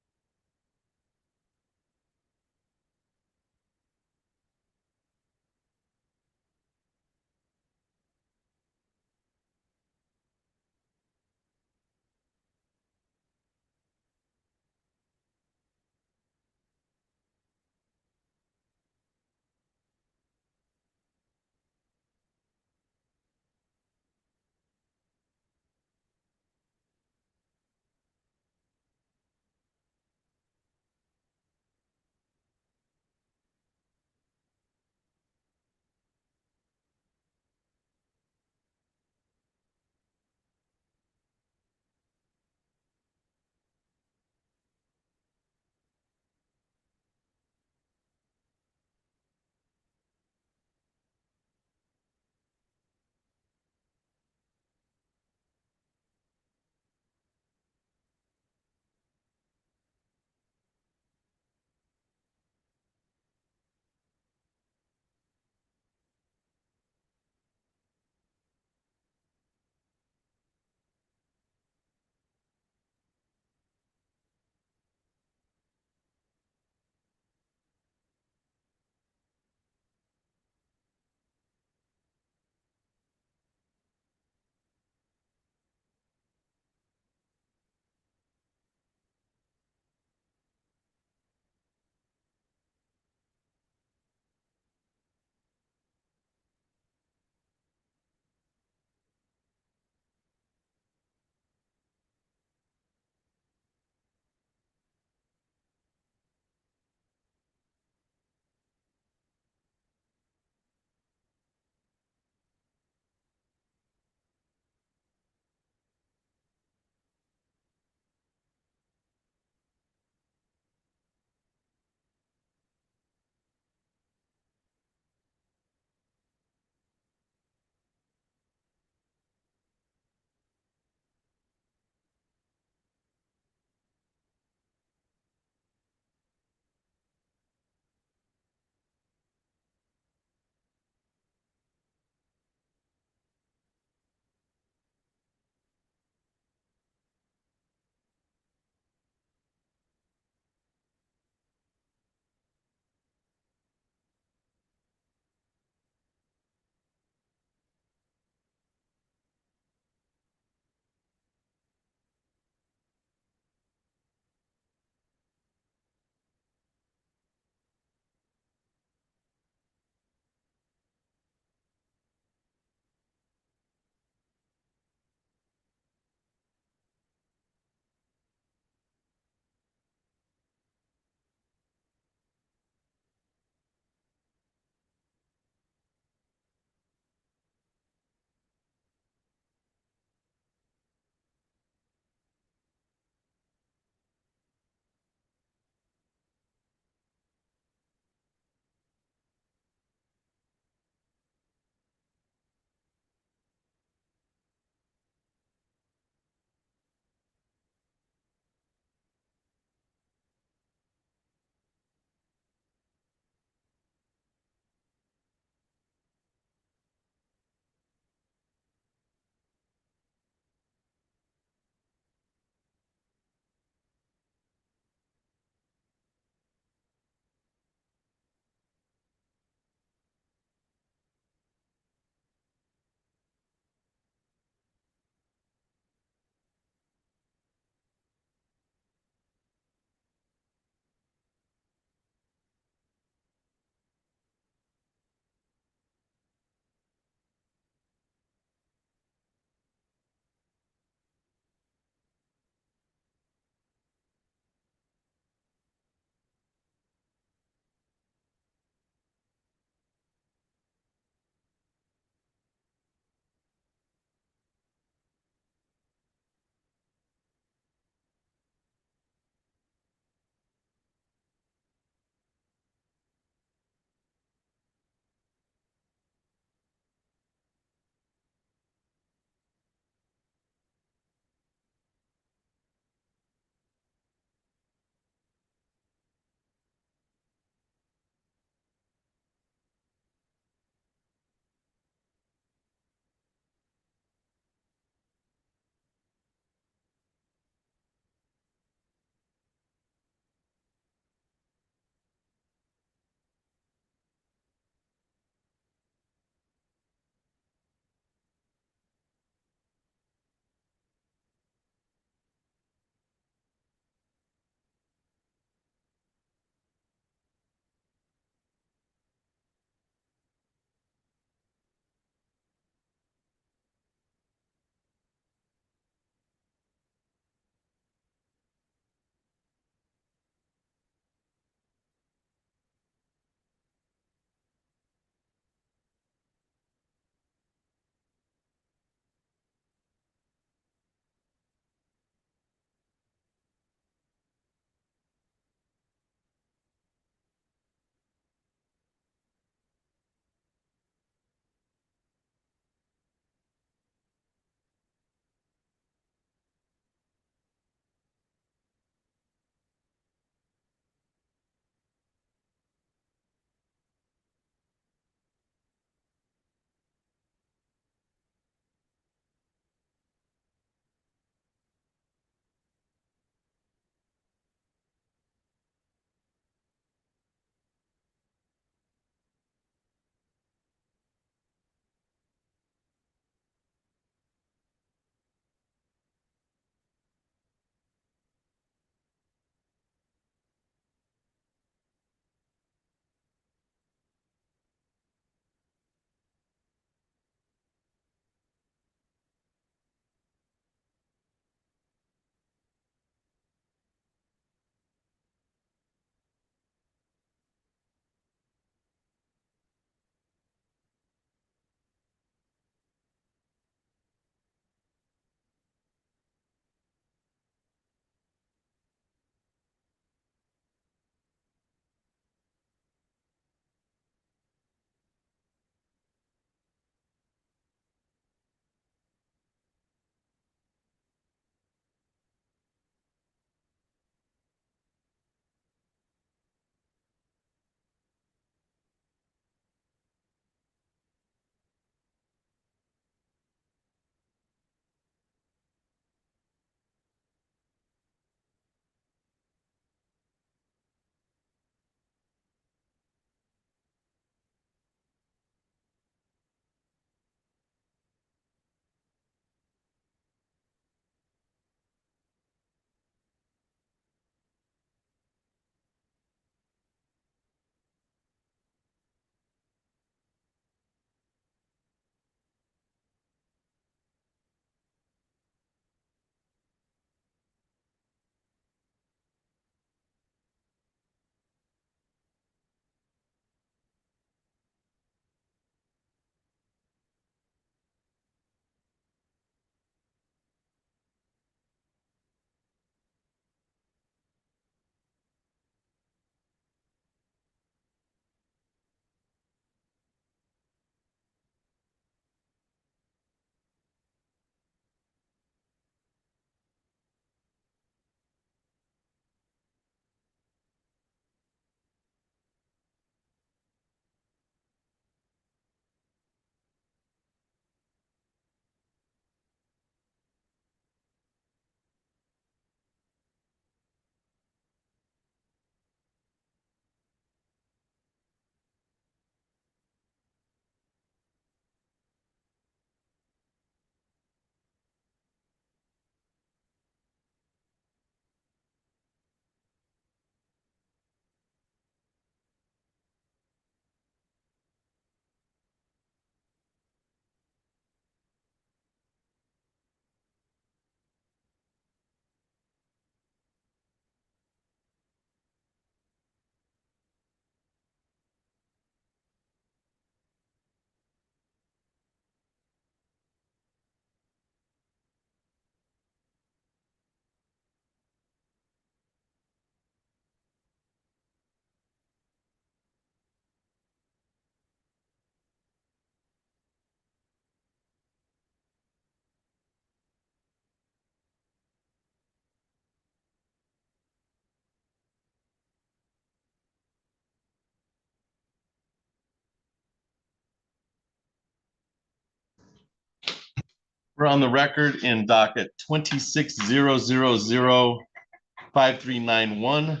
We're on the record in docket 26-000-5391.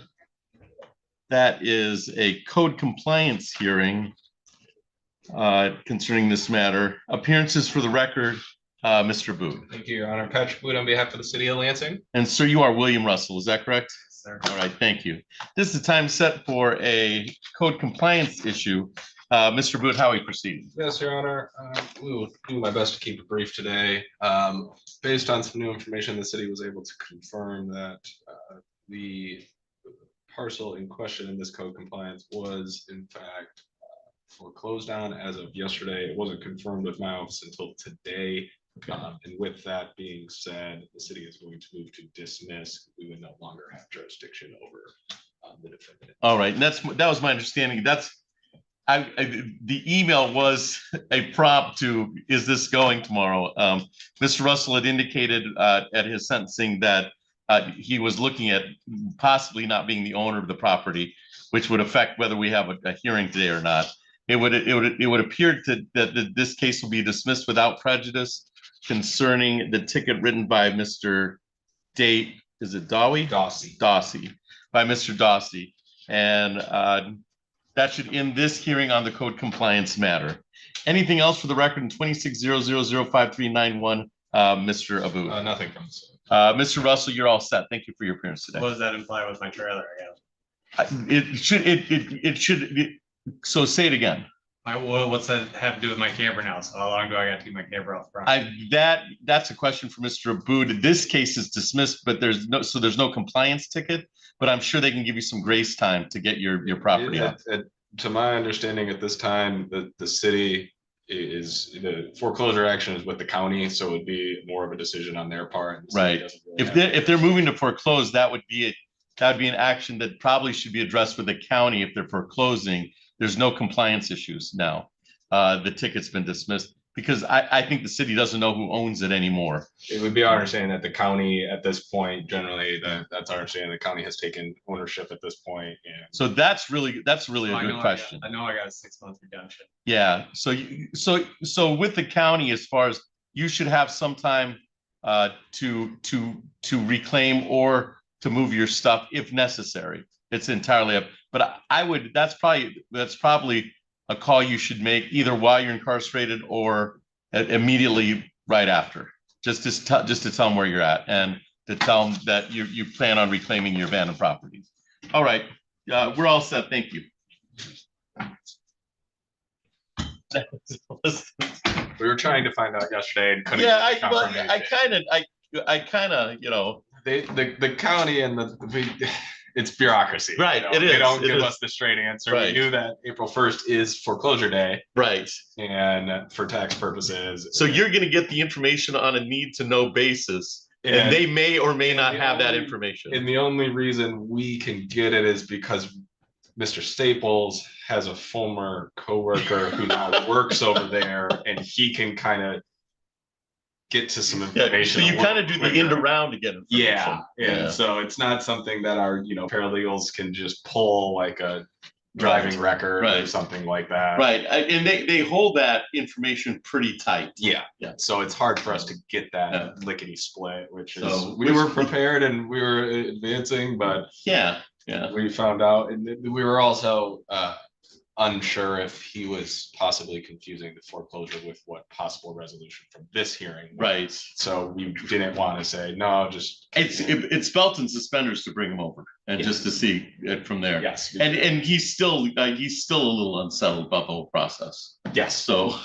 That is a code compliance hearing concerning this matter. Appearances for the record, Mr. Booth. Thank you, Your Honor. Patrick Wood on behalf of the city of Lansing. And sir, you are William Russell, is that correct? Sir. All right, thank you. This is the time set for a code compliance issue. Mr. Booth, how are we proceeding? Yes, Your Honor. We will do my best to keep it brief today. Based on some new information, the city was able to confirm that the parcel in question in this code compliance was in fact foreclosed on as of yesterday. It wasn't confirmed with my office until today. And with that being said, the city is going to move to dismiss. We would no longer have jurisdiction over the defendant. All right, and that was my understanding. The email was a prompt to, is this going tomorrow? Mr. Russell had indicated at his sentencing that he was looking at possibly not being the owner of the property, which would affect whether we have a hearing today or not. It would appear that this case will be dismissed without prejudice concerning the ticket written by Mr. Date, is it Dawey? Dawsey, by Mr. Dawsey. And that should end this hearing on the code compliance matter. Anything else for the record in 26-000-5391, Mr. Abu? Nothing from the city. Mr. Russell, you're all set. Thank you for your appearance today. What does that imply with my trailer, I guess? It should, so say it again. What's that have to do with my camper now? So how long do I got to keep my camper off the property? That's a question for Mr. Abood. This case is dismissed, but there's no compliance ticket, but I'm sure they can give you some grace time to get your property out. To my understanding at this time, the city the foreclosure action is with the county, so it would be more of a decision on their part. Right. If they're moving to foreclose, that would be an action that probably should be addressed with the county if they're foreclosing. There's no compliance issues now. The ticket's been dismissed because I think the city doesn't know who owns it anymore. It would be our understanding that the county at this point, generally, that's our understanding, the county has taken ownership at this point. And so that's really a good question. I know I got a 6-month redemption. Yeah. So with the county, as far as you should have some time to reclaim or to move your stuff if necessary. It's entirely up. But that's probably a call you should make either while you're incarcerated or immediately right after, just to tell them where you're at and to tell them that you plan on reclaiming your abandoned properties. All right, we're all set. Thank you. We were trying to find out yesterday and couldn't. Yeah, I kind of, the county and it's bureaucracy. Right. It is. They don't give us the straight answer. Right. We knew that April 1st is foreclosure day. Right. And for tax purposes. So you're going to get the information on a need to know basis, and they may or may not have that information. And the only reason we can get it is because Mr. Staples has a former coworker who now works over there, and he can kind of get to some information. So you kind of do the end around to get information. Yeah. So it's not something that our, paralegals can just pull like a driving record or something like that. Right. And they hold that information pretty tight. Yeah. So it's hard for us to get that lickety split, which is, we were prepared and we were advancing, but we found out, and we were also unsure if he was possibly confusing the foreclosure with what possible resolution from this hearing. Right. So we didn't want to say, no, just. It's belt and suspenders to bring him over and just to see it from there. Yes. And he's still a little unsettled about the whole process. Yes. So.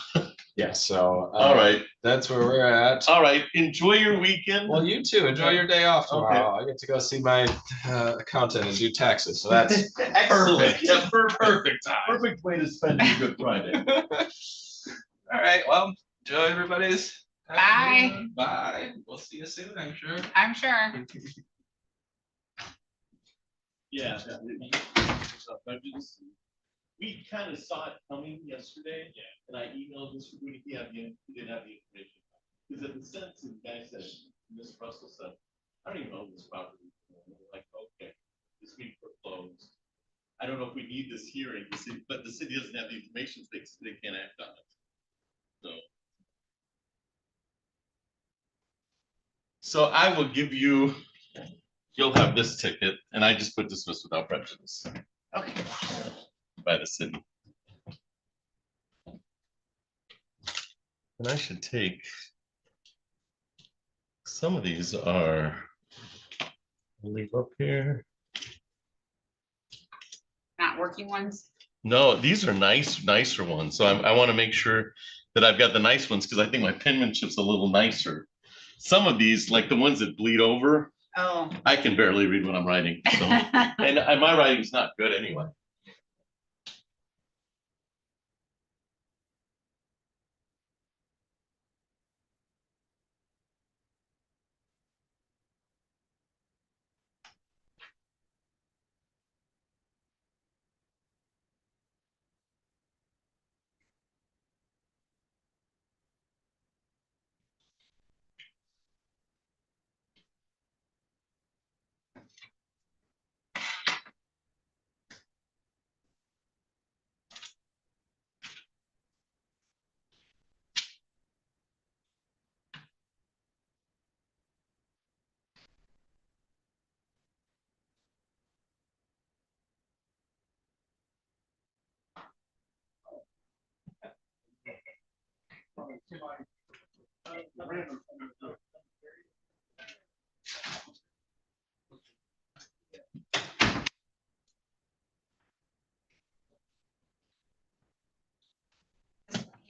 Yeah. So. All right. That's where we're at. All right. Enjoy your weekend. Well, you too. Enjoy your day off tomorrow. Okay. I get to go see my accountant and do taxes. So that's perfect. Yeah, perfect time. Perfect way to spend a Good Friday. All right. Well, enjoy everybody's. Bye. Bye. We'll see you soon, I'm sure. I'm sure. Yeah. We kind of saw it coming yesterday. Yeah. And I emailed Mr. Goody, he didn't have the information. Because at the sense, the guy said, Ms. Russell said, I don't even own this property. Like, okay, this week foreclosed. I don't know if we need this hearing, but the city doesn't have the information, so they can't act on it. So So I will give you, you'll have this ticket, and I just put dismissed without prejudice Okay. by the city. And I should take, some of these are, I'll leave up here. Not working ones? No, these are nicer ones. So I want to make sure that I've got the nice ones because I think my penmanship's a little nicer. Some of these, like the ones that bleed over, Oh. I can barely read what I'm writing. So, and my writing's not good anyway.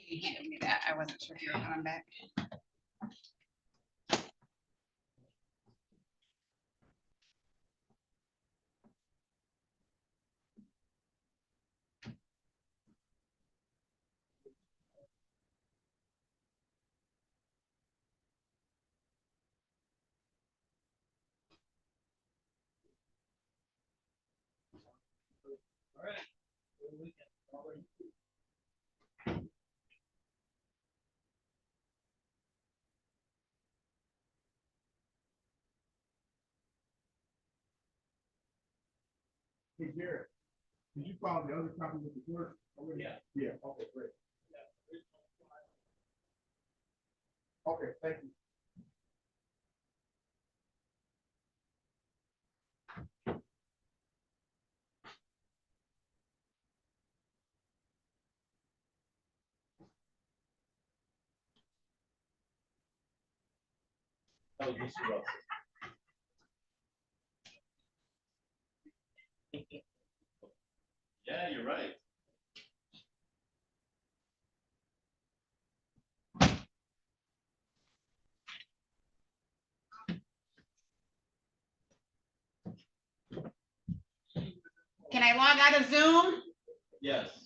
You handed me that. I wasn't sure if you were coming back. Hey, Garrett, did you file the other copy with the clerk? Yeah. Yeah, okay, great. Okay, thank you. Yeah, you're right. Can I log out of Zoom? Yes.